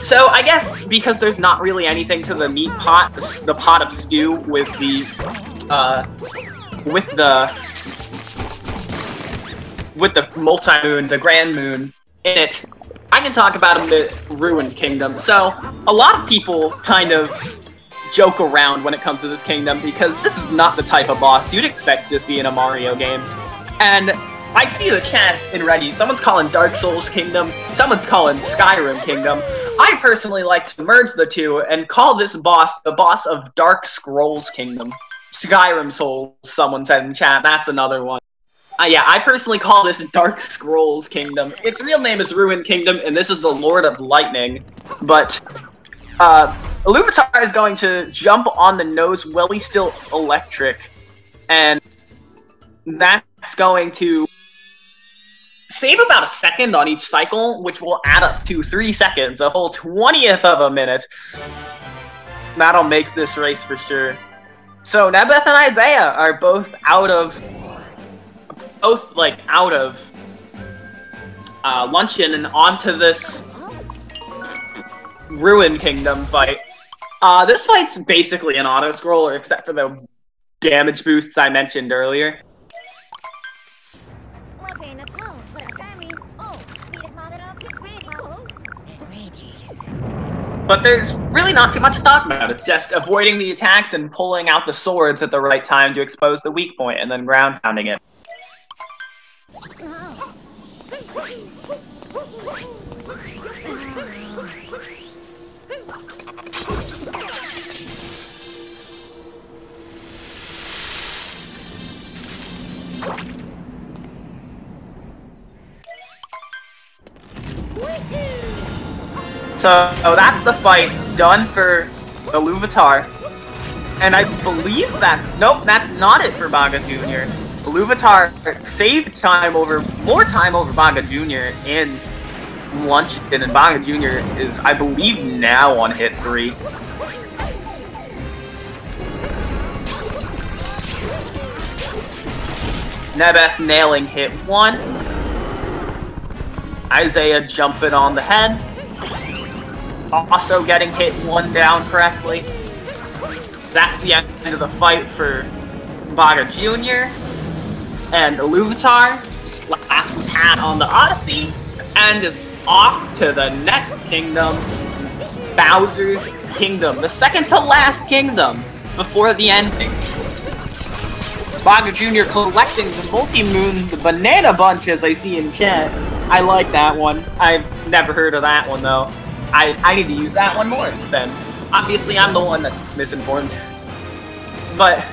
So I guess because there's not really anything to the meat pot, the pot of stew with the multi-moon, the grand moon in it, I can talk about the Ruined Kingdom. So a lot of people kind of joke around when it comes to this kingdom because this is not the type of boss you'd expect to see in a Mario game. And I see the chats in Reddit. Someone's calling Dark Souls Kingdom, someone's calling Skyrim Kingdom. I personally like to merge the two and call this boss the boss of Dark Scrolls Kingdom. Skyrim Souls, someone said in chat, that's another one. Yeah, I personally call this Dark Scrolls Kingdom. Its real name is Ruined Kingdom, and this is the Lord of Lightning. But, Iluvatar is going to jump on the nose while he's still electric. And that's going to save about a second on each cycle, which will add up to 3 seconds, a whole 20th of a minute. That'll make this race for sure. So Nebbeth and Isaia are both out of Luncheon and onto this Ruin Kingdom fight. This fight's basically an auto-scroller, except for the damage boosts I mentioned earlier. But there's really not too much to talk about. It's just avoiding the attacks and pulling out the swords at the right time to expose the weak point, and then ground pounding it. So that's the fight done for Iluvatar. And I believe nope, that's not it for Bagajr Jr. Iluvatar saved more time over Bagajr Jr. in Luncheon, and Bagajr Jr. is, I believe, now on hit 3. Nebbeth nailing hit 1. Isaia jumping on the head. Also getting hit 1 down correctly. That's the end of the fight for Bagajr Jr. And Iluvatar slaps his hat on the Odyssey and is off to the next kingdom, Bowser's Kingdom. The second to last kingdom before the ending. Bagajr Jr. collecting the multi-moon, the banana bunch as I see in chat. I like that one. I've never heard of that one though. I need to use that one more then. Obviously I'm the one that's misinformed. But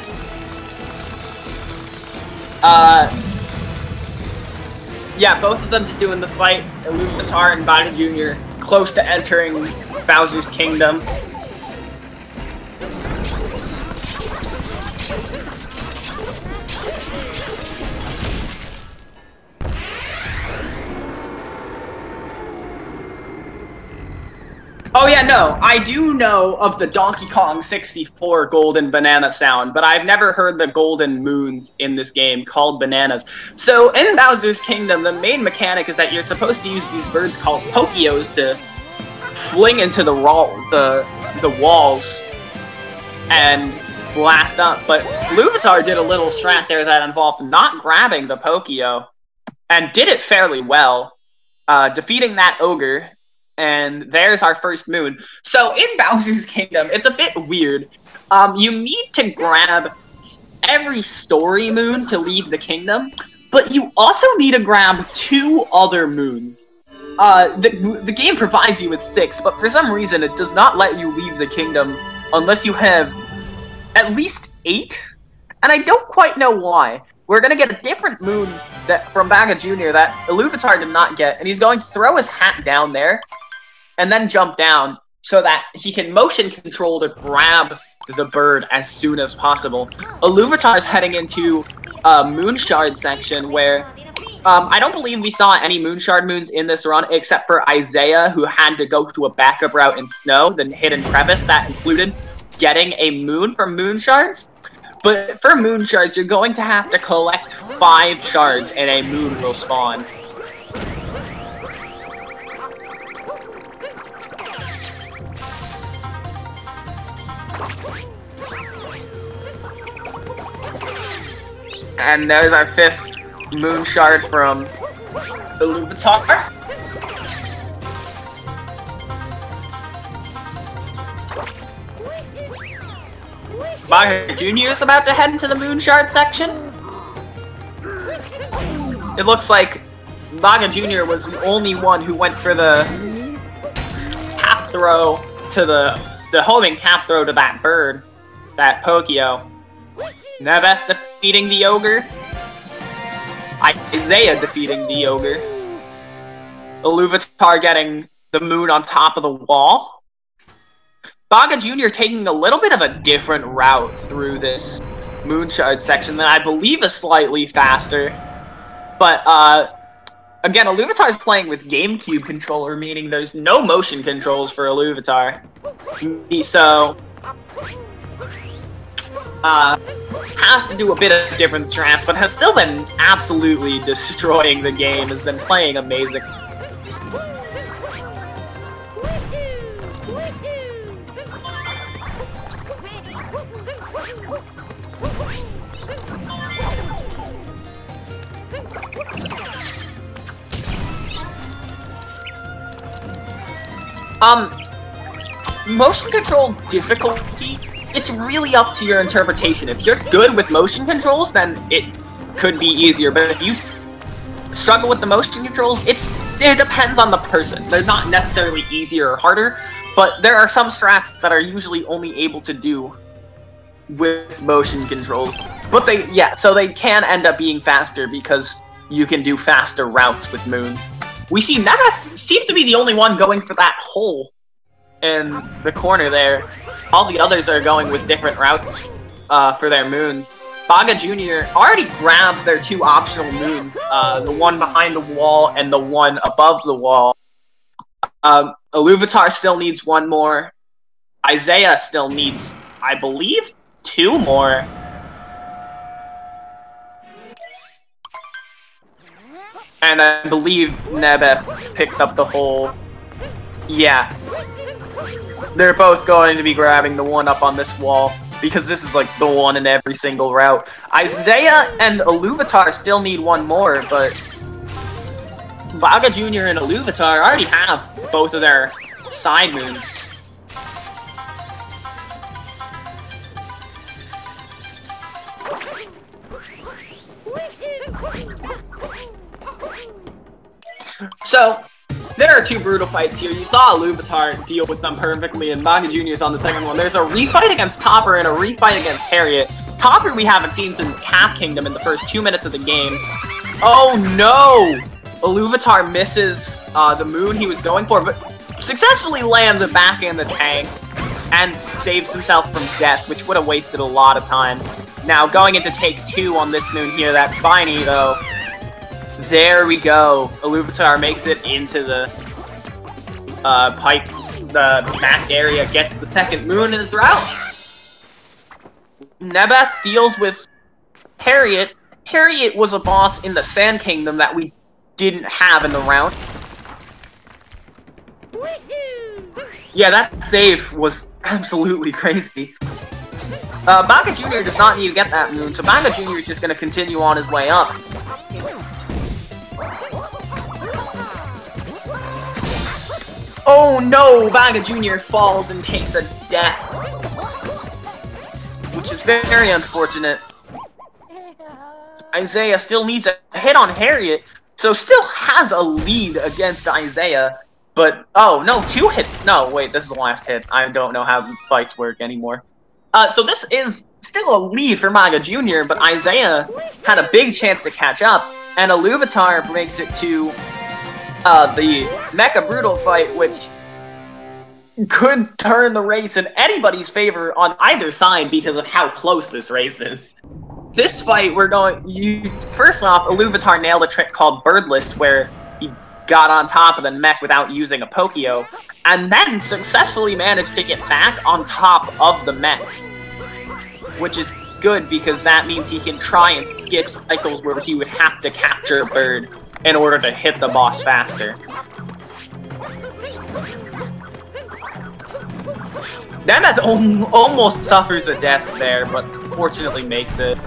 yeah, both of them just doing the fight. Iluvatar and Bagajr Jr. close to entering Bowser's Kingdom. Oh yeah, no, I do know of the Donkey Kong 64 golden banana sound, but I've never heard the golden moons in this game called bananas. So in Bowser's Kingdom, the main mechanic is that you're supposed to use these birds called Pokios to fling into the walls and blast up. But Iluvatar did a little strat there that involved not grabbing the Pokio, and did it fairly well, defeating that ogre And there's our first moon. So in Bowser's Kingdom, it's a bit weird. You need to grab every story moon to leave the kingdom, but you also need to grab 2 other moons. The game provides you with 6, but for some reason it does not let you leave the kingdom unless you have at least 8, and I don't quite know why. We're gonna get a different moon from bagajr that Iluvatar did not get, and he's going to throw his hat down there, and then jump down, so that he can motion control to grab the bird as soon as possible. Iluvatar's heading into a moon shard section where I don't believe we saw any Moonshard moons in this run, except for Isaia, who had to go to a backup route in snow, the hidden crevice that included getting a moon from Moonshards. But for Moonshards, you're going to have to collect 5 shards and a moon will spawn. And there's our 5th moon shard from Iluvatar. bagajr is about to head into the moon shard section. It looks like bagajr was the only one who went for the cap throw to the homing cap throw to that bird, that Pokio. Nebbeth defeating the ogre. Isaia defeating the ogre. Iluvatar getting the moon on top of the wall. bagajr taking a little bit of a different route through this Moonshard section that I believe is slightly faster. But, again, Iluvatar is playing with GameCube controller, meaning there's no motion controls for Iluvatar. So, has to do a bit of different strats, but has still been absolutely destroying the game, has been playing amazing. Motion control difficulty, it's really up to your interpretation. If you're good with motion controls, then it could be easier, but if you struggle with the motion controls, it depends on the person. They're not necessarily easier or harder, but there are some strats that are usually only able to do with motion controls. But so they can end up being faster because you can do faster routes with moons. We see Nebbeth seems to be the only one going for that hole in the corner there. All the others are going with different routes for their moons. bagajr already grabbed their 2 optional moons, the one behind the wall and the one above the wall. Iluvatar still needs 1 more. Isaia still needs, I believe, 2 more. And I believe Nebbeth picked up the whole... Yeah. They're both going to be grabbing the one up on this wall, because this is like the one in every single route. Isaia and Iluvatar still need 1 more, but bagajr and Iluvatar already have both of their side moons. So, there are 2 brutal fights here. You saw Iluvatar deal with them perfectly, and bagajr is on the second one. There's a refight against Topper and a refight against Harriet. Topper we haven't seen since Cap Kingdom in the first 2 minutes of the game. Oh no! Iluvatar misses the moon he was going for, but successfully lands it back in the tank and saves himself from death, which would have wasted a lot of time. Now, going into take 2 on this moon here, that's Spiny, though. There we go. Iluvatar makes it into the pipe, the back area, gets the second moon in his route. Nebbeth deals with Harriet. Harriet was a boss in the Sand Kingdom that we didn't have in the round. Yeah, that save was absolutely crazy. bagajr does not need to get that moon, so bagajr is just going to continue on his way up. Oh no! Bagajr Jr. falls and takes a death. Which is very unfortunate. Isaia still needs a hit on Harriet, so still has a lead against Isaia. But, oh, no, 2 hits. No, wait, this is the last hit. I don't know how fights work anymore. So this is still a lead for Bagajr Jr., but Isaia had a big chance to catch up, and Iluvatar makes it to the Mecha Brutal fight, which could turn the race in anybody's favor on either side because of how close this race is. This fight, first off, Iluvatar nailed a trick called Birdless, where he got on top of the mech without using a Pokio, and then successfully managed to get back on top of the mech. Which is good, because that means he can try and skip cycles where he would have to capture a bird in order to hit the boss faster. Nebbeth almost suffers a death there, but fortunately makes it.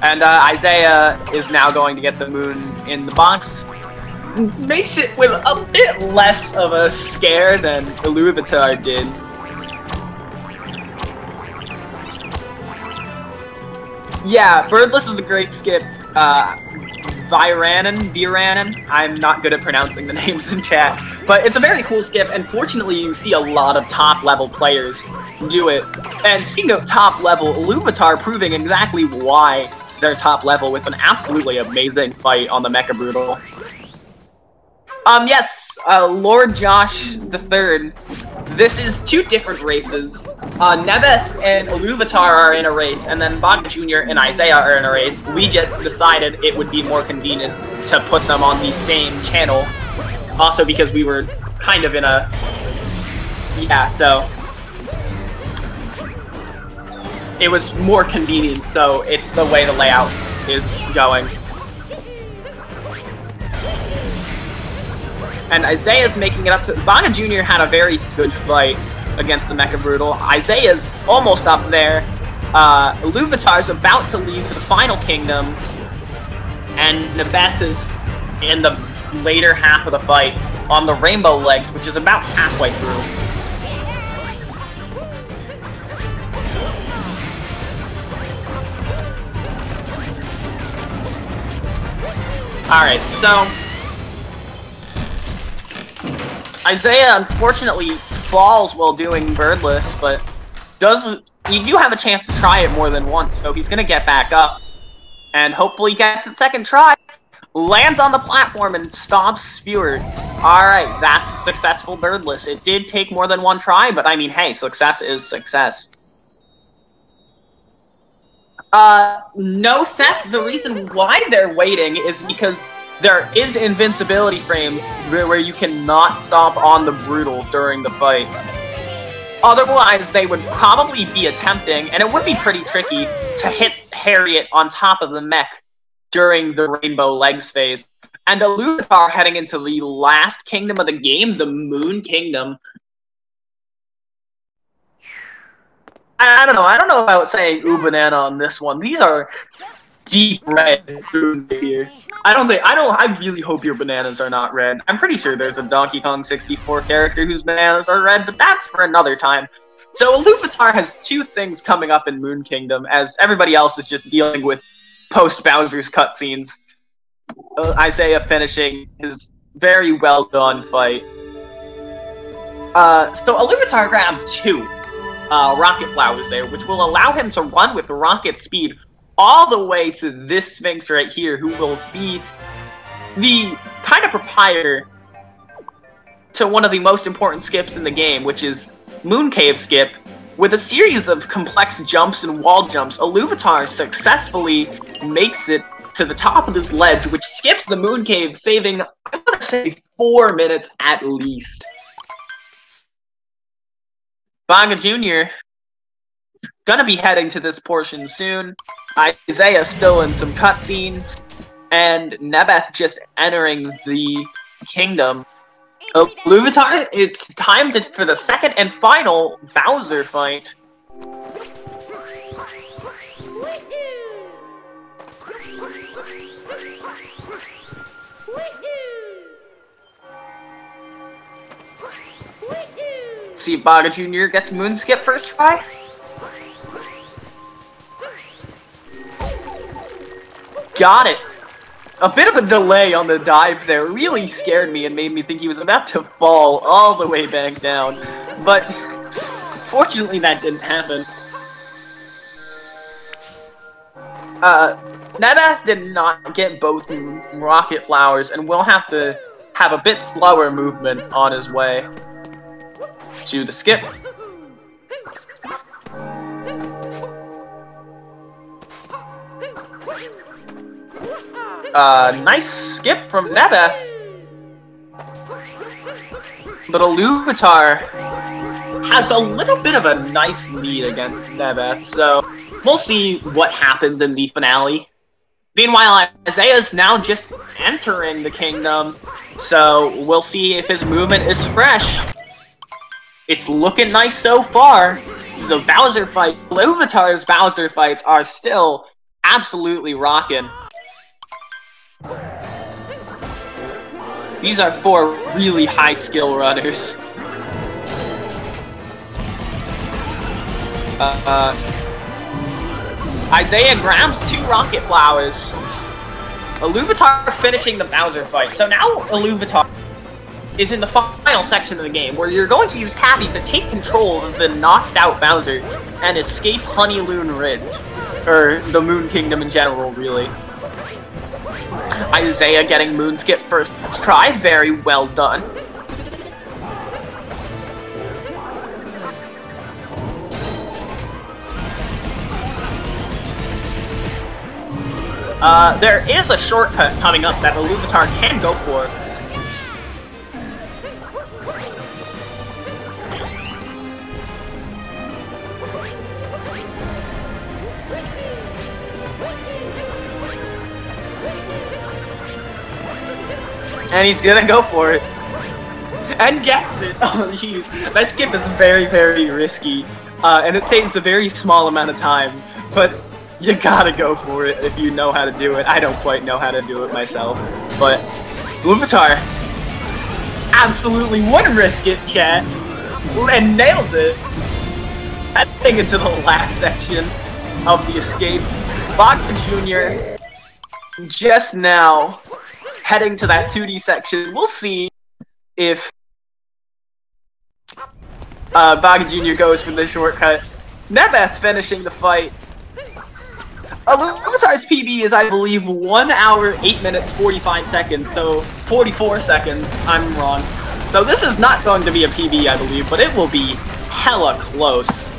And Isaia is now going to get the moon in the box. Makes it with a bit less of a scare than Iluvatar did. Yeah, Birdless is a great skip. Viranen, I'm not good at pronouncing the names in chat, but it's a very cool skip, and fortunately you see a lot of top-level players do it. And speaking of top-level, Iluvatar proving exactly why they're top-level with an absolutely amazing fight on the Mecha Brutal. Yes, Lord Josh III. This is 2 different races. Nebbeth and Iluvatar are in a race, and then Bagajr Jr. and Isaia are in a race. We just decided it would be more convenient to put them on the same channel. Also because we were kind of in a... Yeah, so... It was more convenient, so it's the way the layout is going. And Isaiah's making it up to... Bagajr Jr. had a very good fight against the Mecha Brutal. Isaiah's almost up there. Iluvatar's about to leave to the final kingdom. And Nebbeth is in the later half of the fight on the rainbow legs, which is about halfway through. Alright, so... Isaia unfortunately falls while doing Birdless, but you do have a chance to try it more than once, so he's gonna get back up. And hopefully gets it second try. Lands on the platform and stops Spewer. Alright, that's a successful Birdless. It did take more than one try, but I mean, hey, success is success. No, Seth, the reason why they're waiting is because there is invincibility frames where you cannot stop on the Brutal during the fight. Otherwise, they would probably be attempting, and it would be pretty tricky, to hit Harriet on top of the mech during the Rainbow Legs phase. And Iluvatar heading into the last kingdom of the game, the Moon Kingdom. I don't know about saying ooh banana on this one. These are deep red moons here. I really hope your bananas are not red. I'm pretty sure there's a Donkey Kong 64 character whose bananas are red, but that's for another time. So Iluvatar has 2 things coming up in Moon Kingdom, as everybody else is just dealing with post-Bowser's cutscenes. Isaia finishing his very well done fight. So Iluvatar grabbed 2 rocket flowers there, which will allow him to run with rocket speed all the way to this Sphinx right here, who will be the kind of proprietor to one of the most important skips in the game, which is Moon Cave Skip. With a series of complex jumps and wall jumps, Iluvatar successfully makes it to the top of this ledge, which skips the Moon Cave, saving, I want to say, 4 minutes at least. Bagajr Jr. gonna be heading to this portion soon. Isaia still in some cutscenes, and Nebbeth just entering the kingdom. Iluvatar, it's time for the second and final Bowser fight. see if Baga Jr. gets Moonskip first try. Got it. A bit of a delay on the dive there really scared me and made me think he was about to fall all the way back down. But fortunately that didn't happen. Nebbeth did not get both rocket flowers and will have to have a bit slower movement on his way to the skip. Nice skip from Nebbeth. But Iluvatar has a little bit of a nice lead against Nebbeth, so we'll see what happens in the finale. Meanwhile, Isaiah's now just entering the kingdom, so we'll see if his movement is fresh. It's looking nice so far. The Bowser fight, Iluvatar's Bowser fights are still absolutely rocking. These are 4 really high skill runners. Isaia grabs 2 rocket flowers. Iluvatar finishing the Bowser fight. So now Iluvatar is in the final section of the game, where you're going to use Cappy to take control of the knocked out Bowser and escape Honeyloon Ridge. Or the Moon Kingdom in general, really. Isaia getting Moonskip first try, very well done. There is a shortcut coming up that Iluvatar can go for. And he's gonna go for it. And gets it! Oh jeez, that skip is very, very risky. And it saves a very small amount of time. But you gotta go for it if you know how to do it. I don't quite know how to do it myself. But Iluvatar absolutely wouldn't risk it, chat. And nails it. Heading into the last section of the escape. Baga Jr. just now heading to that 2D section. We'll see if Baga Jr. goes for the shortcut. Nebbeth finishing the fight. Iluvatar's PB is, I believe, 1 hour, 8 minutes, 45 seconds, so 44 seconds, I'm wrong. So this is not going to be a PB, I believe, but it will be hella close.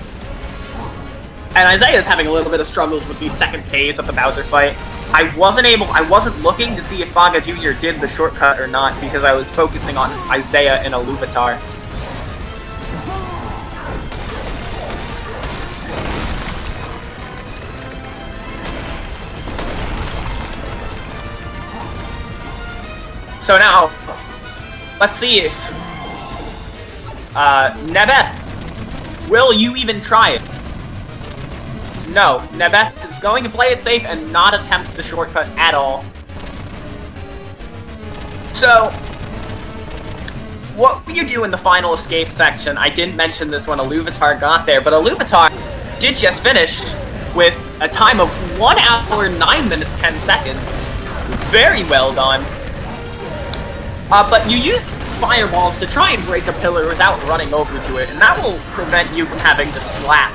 And Isaiah's having a little bit of struggles with the second phase of the Bowser fight. I wasn't looking to see if Baga Jr. did the shortcut or not, because I was focusing on Isaia and Iluvatar. So now, let's see if, Nebbeth, will you even try it? No, Nebbeth is going to play it safe and not attempt the shortcut at all. So, what you do in the final escape section, I didn't mention this when Iluvatar got there, but Iluvatar did just finish with a time of 1 hour, 9 minutes, 10 seconds. Very well done. But you use fireballs to try and break a pillar without running over to it, and that will prevent you from having to slap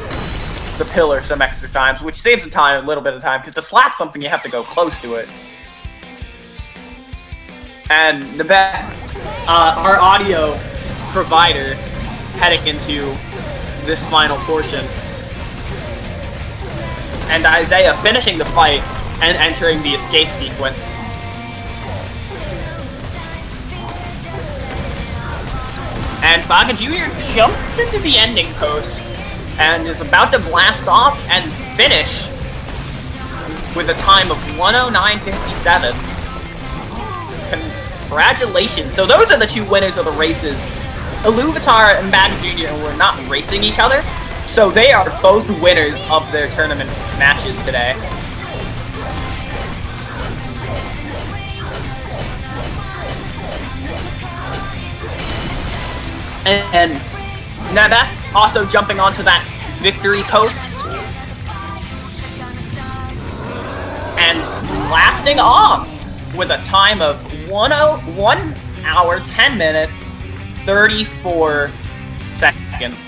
the pillar some extra times, which saves a little bit of time, because to slap something you have to go close to it. And Nebbeth, our audio provider, heading into this final portion. And Isaia finishing the fight and entering the escape sequence. And Baga Jr. jumps into the ending post and is about to blast off and finish with a time of 1:09:57. Congratulations. So those are the 2 winners of the races. Iluvatar and Baga Jr. were not racing each other, so they are both winners of their tournament matches today. And Nebbeth also jumping onto that victory post. And blasting off with a time of 1 hour, 10 minutes, 34 seconds.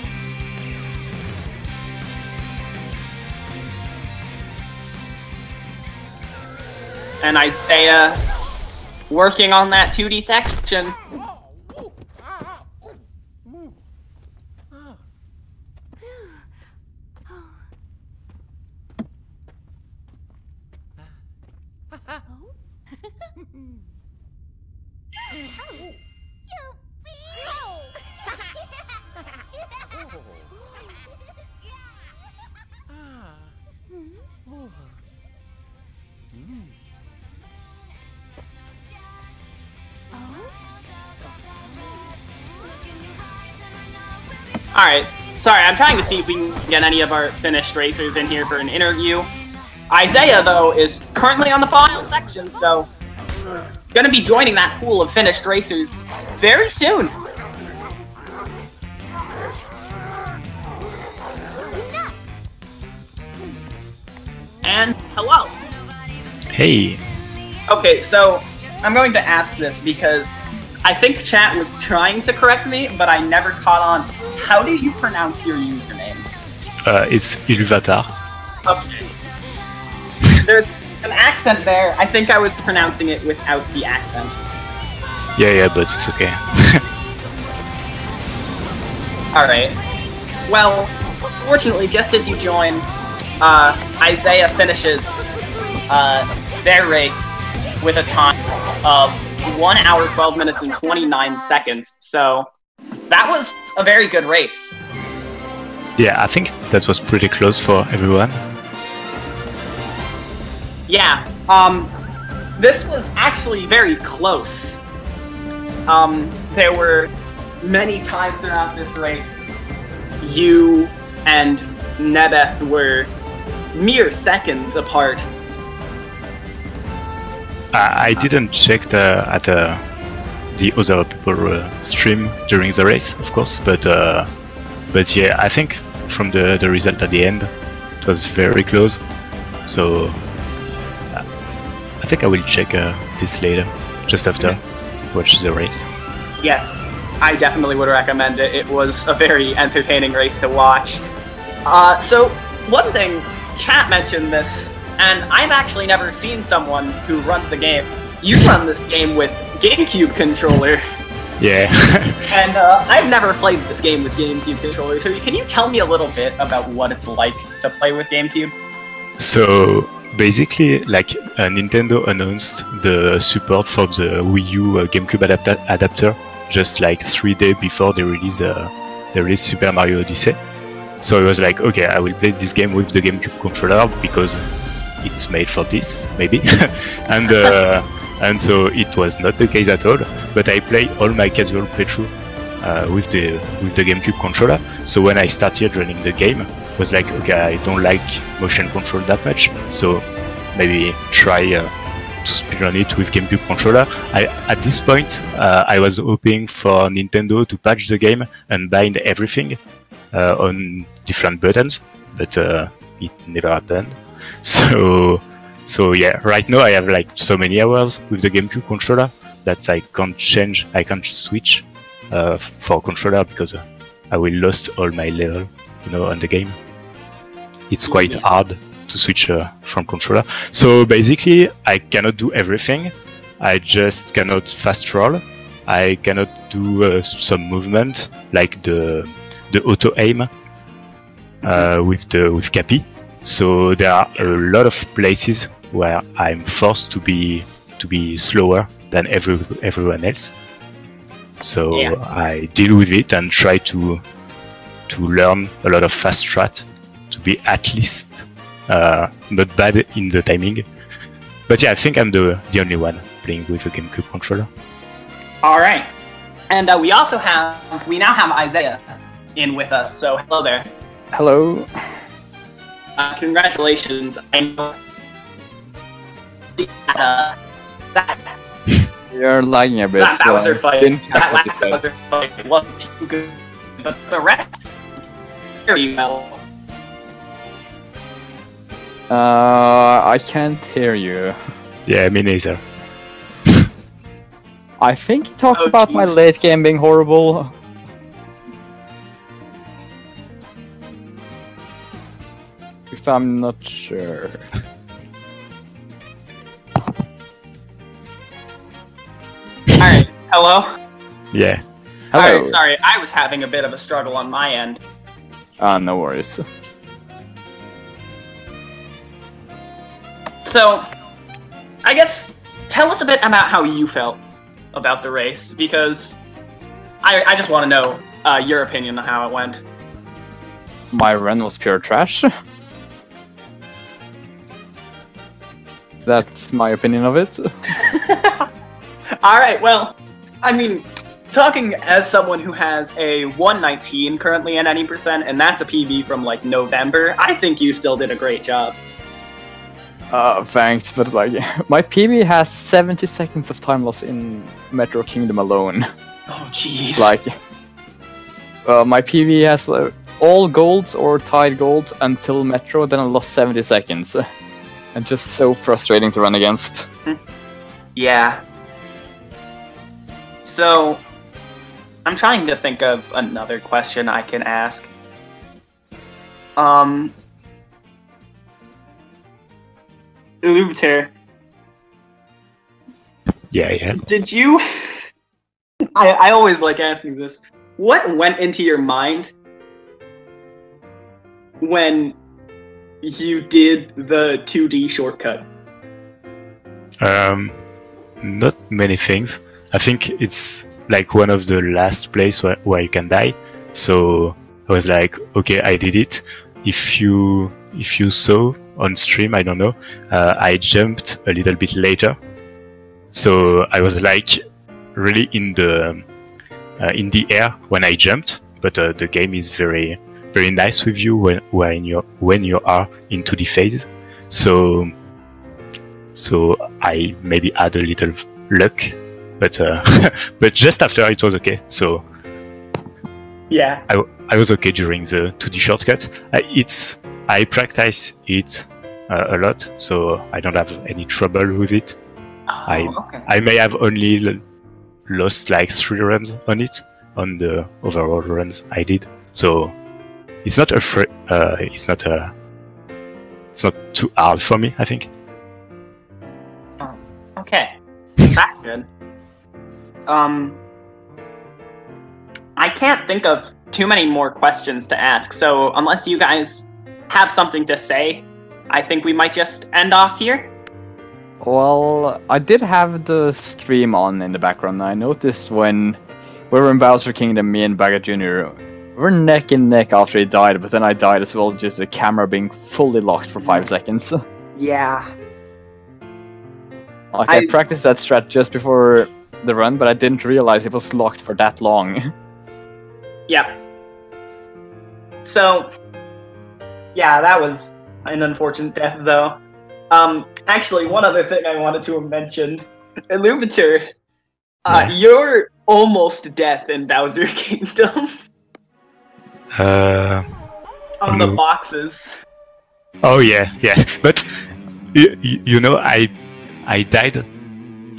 And Isaia working on that 2D section. Alright, sorry, I'm trying to see if we can get any of our finished racers in here for an interview. Isaia, though, is currently on the final section, so gonna be joining that pool of finished racers very soon. And hello. Hey. Okay, so I'm going to ask this because I think chat was trying to correct me, but I never caught on. How do you pronounce your username? It's Iluvatar. Okay. There's an accent there. I think I was pronouncing it without the accent. Yeah, but it's okay. Alright. Well, fortunately, just as you join, Isaia finishes their race with a time of 1 hour, 12 minutes, and 29 seconds. So that was a very good race. Yeah, I think that was pretty close for everyone. Yeah, this was actually very close. There were many times throughout this race, you and Nebbeth were mere seconds apart. I didn't check the other people stream during the race, of course, but yeah, I think from the result at the end, it was very close. So I think I will check this later, just after watch the race. Yes, I definitely would recommend it. It was a very entertaining race to watch. So one thing, chat mentioned this, and I've actually never seen someone who runs the game. You run this game with GameCube controller. Yeah. And I've never played this game with GameCube controller, so can you tell me a little bit about what it's like to play with GameCube? So basically, like Nintendo announced the support for the Wii U GameCube adapter just like 3 days before they release Super Mario Odyssey. So I was like, okay, I will play this game with the GameCube controller because it's made for this, maybe. And so it was not the case at all. But I play all my casual playthrough with the GameCube controller. So when I started running the game, I was like, okay, I don't like motion control that much, so maybe try to speedrun it with GameCube controller. At this point, I was hoping for Nintendo to patch the game and bind everything on different buttons, but it never happened. So yeah, right now I have like so many hours with the GameCube controller that I can't switch for controller because I will lost all my level, on the game. It's quite hard to switch from controller. So basically, I cannot do everything. I just cannot fast roll. I cannot do some movement like the auto aim with Cappy. So there are a lot of places where I'm forced to be slower than everyone else. So yeah. I deal with it and try to learn a lot of fast strat to be at least not bad in the timing. But yeah, I think I'm the only one playing with a GameCube controller. All right, and we now have Isaia in with us. So hello there. Hello. Congratulations. I know You're lagging a bit. That Bowser fight wasn't too good, but the rest you well. I can't hear you. Yeah, me neither. I think you talked Oh, about my jeez. late game being horrible. Because I'm not sure. Alright, hello? Yeah. Hello. Alright, sorry, I was having a bit of a struggle on my end. No worries. So, I guess, tell us a bit about how you felt about the race, because I just want to know your opinion on how it went. My run was pure trash. That's my opinion of it. Alright, well, I mean, talking as someone who has a 119 currently at any percent, and that's a PB from, like, November, I think you still did a great job. Thanks, but like, my PB has 70 seconds of time loss in Metro Kingdom alone. Oh, jeez. Like, my PB has all golds or tied golds until Metro, then I lost 70 seconds. And just so frustrating to run against. Yeah. So, I'm trying to think of another question I can ask. Iluvatar, Yeah. did you... I always like asking this. What went into your mind when you did the 2D shortcut? Not many things. I think it's like one of the last place where you can die. So I was like, okay, I did it. If you saw on stream, I don't know, I jumped a little bit later. So I was like really in the air when I jumped. But the game is very very nice with you when you are into the phase. So I maybe had a little luck, but but just after it was okay. So Yeah. I was okay during the 2D shortcut. I practice it a lot, so I don't have any trouble with it. Okay. I may have only lost like 3 runs on it on the overall runs I did. So it's not it's not too hard for me, I think. Okay. That's good. I can't think of too many more questions to ask, so unless you guys have something to say, I think we might just end off here. Well, I did have the stream on in the background. I noticed when we were in Bowser Kingdom, me and bagajr Jr. were neck and neck after he died, but then I died as well, just the camera being fully locked for 5 seconds. Yeah. Like, I practiced that strat just before the run, but I didn't realize it was locked for that long. Yeah. So, yeah, that was an unfortunate death, though. Actually, one other thing I wanted to mention. Iluvatar, your almost death in Bowser Kingdom. On the boxes. Oh yeah. But you know, I died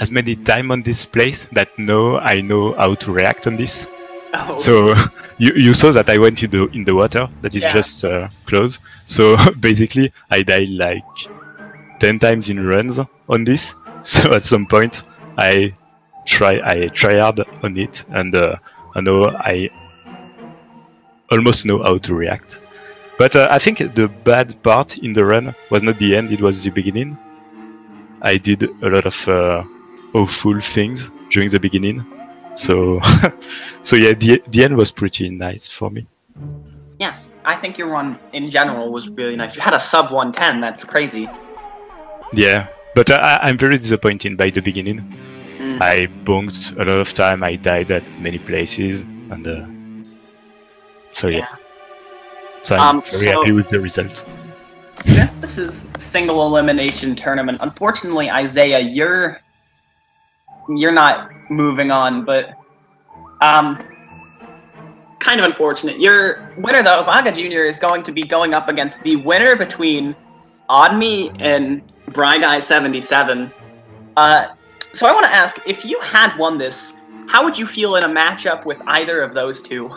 as many times on this place that now I know how to react on this. Oh. So you saw that I went in the water that is just close. So basically I died like 10 times in runs on this. So at some point I try hard on it, and I know I almost know how to react. But I think the bad part in the run was not the end; it was the beginning. I did a lot of awful things during the beginning, so so yeah, the end was pretty nice for me. Yeah, I think your run in general was really nice. You had a sub 110. That's crazy. Yeah, but I'm very disappointed by the beginning. I bonked a lot of time. I died at many places, and so yeah. So I'm very happy with the result. Since this is a single elimination tournament, unfortunately, Isaia, you're not moving on. But kind of unfortunate. Your winner, though, bagajr, is going to be going up against the winner between Oddme and Bryguy77. So I want to ask, if you had won this, how would you feel in a matchup with either of those two?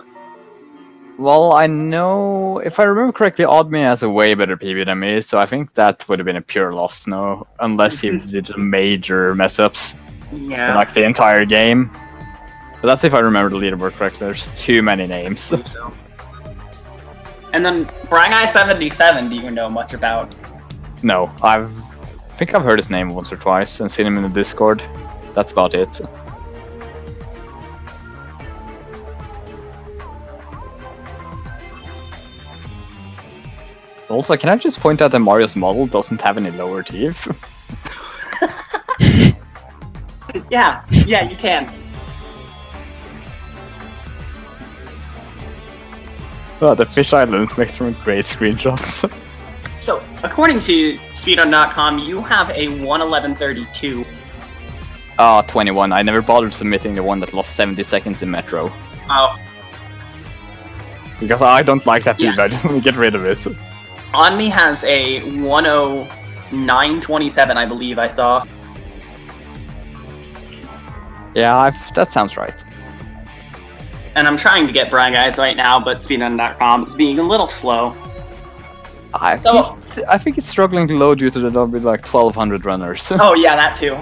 Well, I know, if I remember correctly, Oddme has a way better PB than me, so I think that would have been a pure loss, no? Unless he did major mess-ups Yeah. in, like, the entire game. But that's if I remember the leaderboard correctly, there's too many names. So. And then Bryguy77, do you know much about? No, I think I've heard his name once or twice and seen him in the Discord. That's about it. Also, can I just point out that Mario's model doesn't have any lower teeth? Yeah, you can. Oh, the fish islands make some great screenshots. So, according to speedrun.com, you have a 1:11:32. Ah, 21. I never bothered submitting the one that lost 70 seconds in Metro. Oh. Because I don't like that Yeah. PB, I just want to get rid of it. Oddme has a 1:09:27, I believe I saw. Yeah, that sounds right. And I'm trying to get Bryguys right now, but speedrun.com is being a little slow. I think it's struggling to load due to there'll be like 1,200 runners. Oh yeah, that too.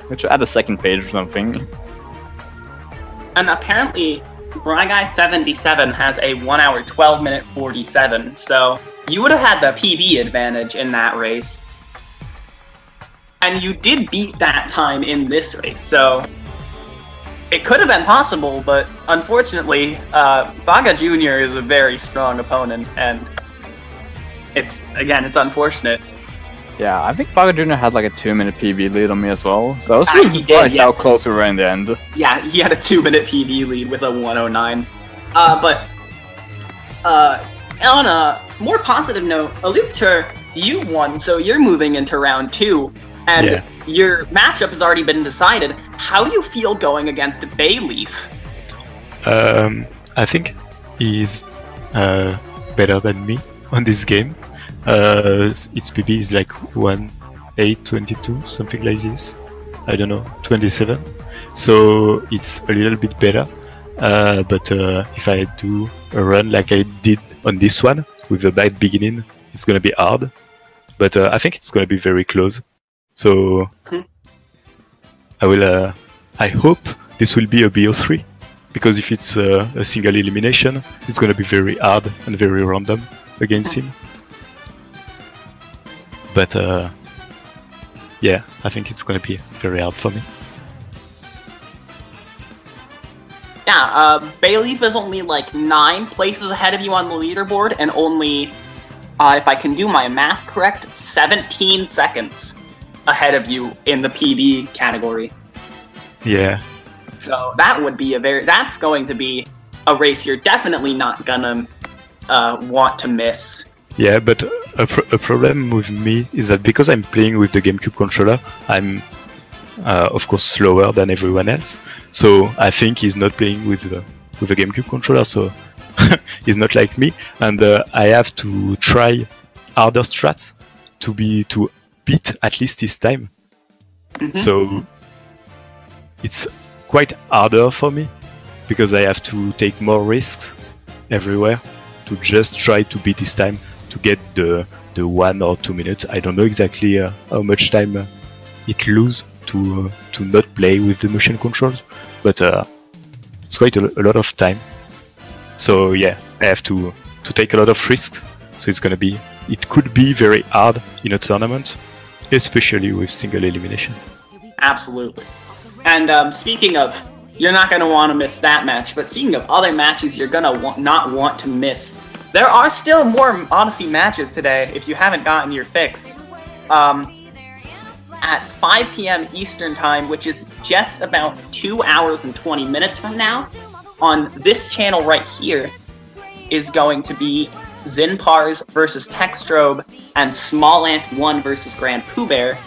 Which add a second page or something. And apparently, Bryguy77 has a 1 hour 12 minute 47, so you would have had the PB advantage in that race. And you did beat that time in this race, so it could have been possible, but unfortunately, bagajr is a very strong opponent, and it's unfortunate. Yeah, I think bagajr had like a 2-minute PB lead on me as well, so I was He really did, surprised how yes. close we were in the end. Yeah, he had a 2-minute PB lead with a 1:09. On a more positive note, Iluvatar, you won, so you're moving into round 2, and Yeah. your matchup has already been decided. How do you feel going against Bayleaf? I think he's better than me on this game. Its PB is like 1:8:22, something like this. I don't know, 27. So it's a little bit better. But if I do a run like I did on this one with a bad beginning, it's gonna be hard. But I think it's gonna be very close. So I will. I hope this will be a BO3, because if it's a single elimination, it's gonna be very hard and very random against him. But yeah, I think it's gonna be very hard for me. Yeah, Bayleaf is only like 9 places ahead of you on the leaderboard, and only, if I can do my math correct, 17 seconds ahead of you in the PB category. Yeah. So that would be that's going to be a race you're definitely not gonna want to miss. Yeah, but a problem with me is that because I'm playing with the GameCube controller, I'm of course slower than everyone else. So I think he's not playing with the GameCube controller, so he's not like me. And I have to try harder strats to beat at least his time. So it's quite harder for me because I have to take more risks everywhere to just try to beat his time to get the 1 or 2 minutes. I don't know exactly how much time it loses to not play with the motion controls, but it's quite a lot of time. So yeah, I have to take a lot of risks. So it could be very hard in a tournament, especially with single elimination. Absolutely. And speaking of, you're not going to want to miss that match, but speaking of other matches you're going to not want to miss, there are still more Odyssey matches today if you haven't gotten your fix. At 5 p.m. Eastern Time, which is just about 2 hours and 20 minutes from now, on this channel right here, is going to be Zinpars versus Texstrobe and Small Ant 1 versus Grand Pooh Bear.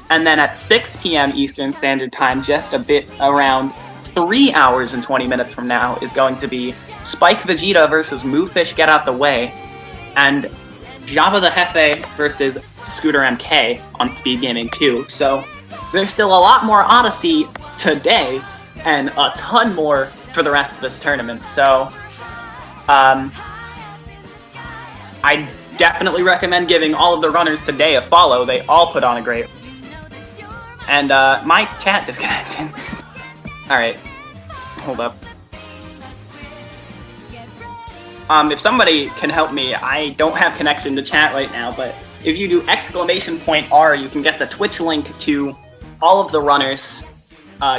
And then at 6 p.m. Eastern Standard Time, just a bit around 3 hours and 20 minutes from now is going to be Spike Vegeta versus Moofish Get Out the Way, and Java the Hefe versus Scooter MK on Speed Gaming 2. So there's still a lot more Odyssey today, and a ton more for the rest of this tournament. So I definitely recommend giving all of the runners today a follow. They all put on a great... And my chat disconnected. Alright, hold up. If somebody can help me, I don't have connection to chat right now, but if you do !R, you can get the Twitch link to all of the runners.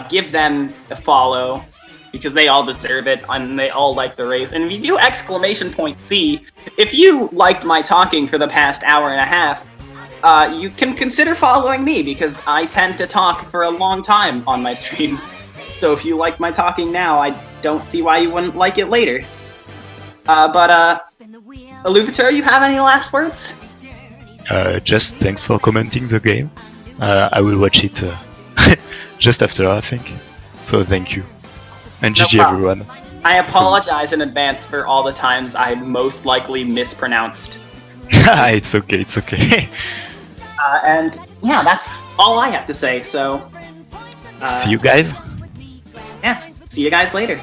Give them a follow, because they all deserve it, and they all like the race. And if you do !C, if you liked my talking for the past hour and a half, you can consider following me, because I tend to talk for a long time on my streams. So if you like my talking now, I don't see why you wouldn't like it later. Iluvatar, you have any last words? Just thanks for commenting the game. I will watch it just after, I think. So thank you. And No GG problem. everyone. I apologize in advance for all the times I most likely mispronounced. It's okay, it's okay. And yeah, that's all I have to say, so... See you guys. Yeah, see you guys later.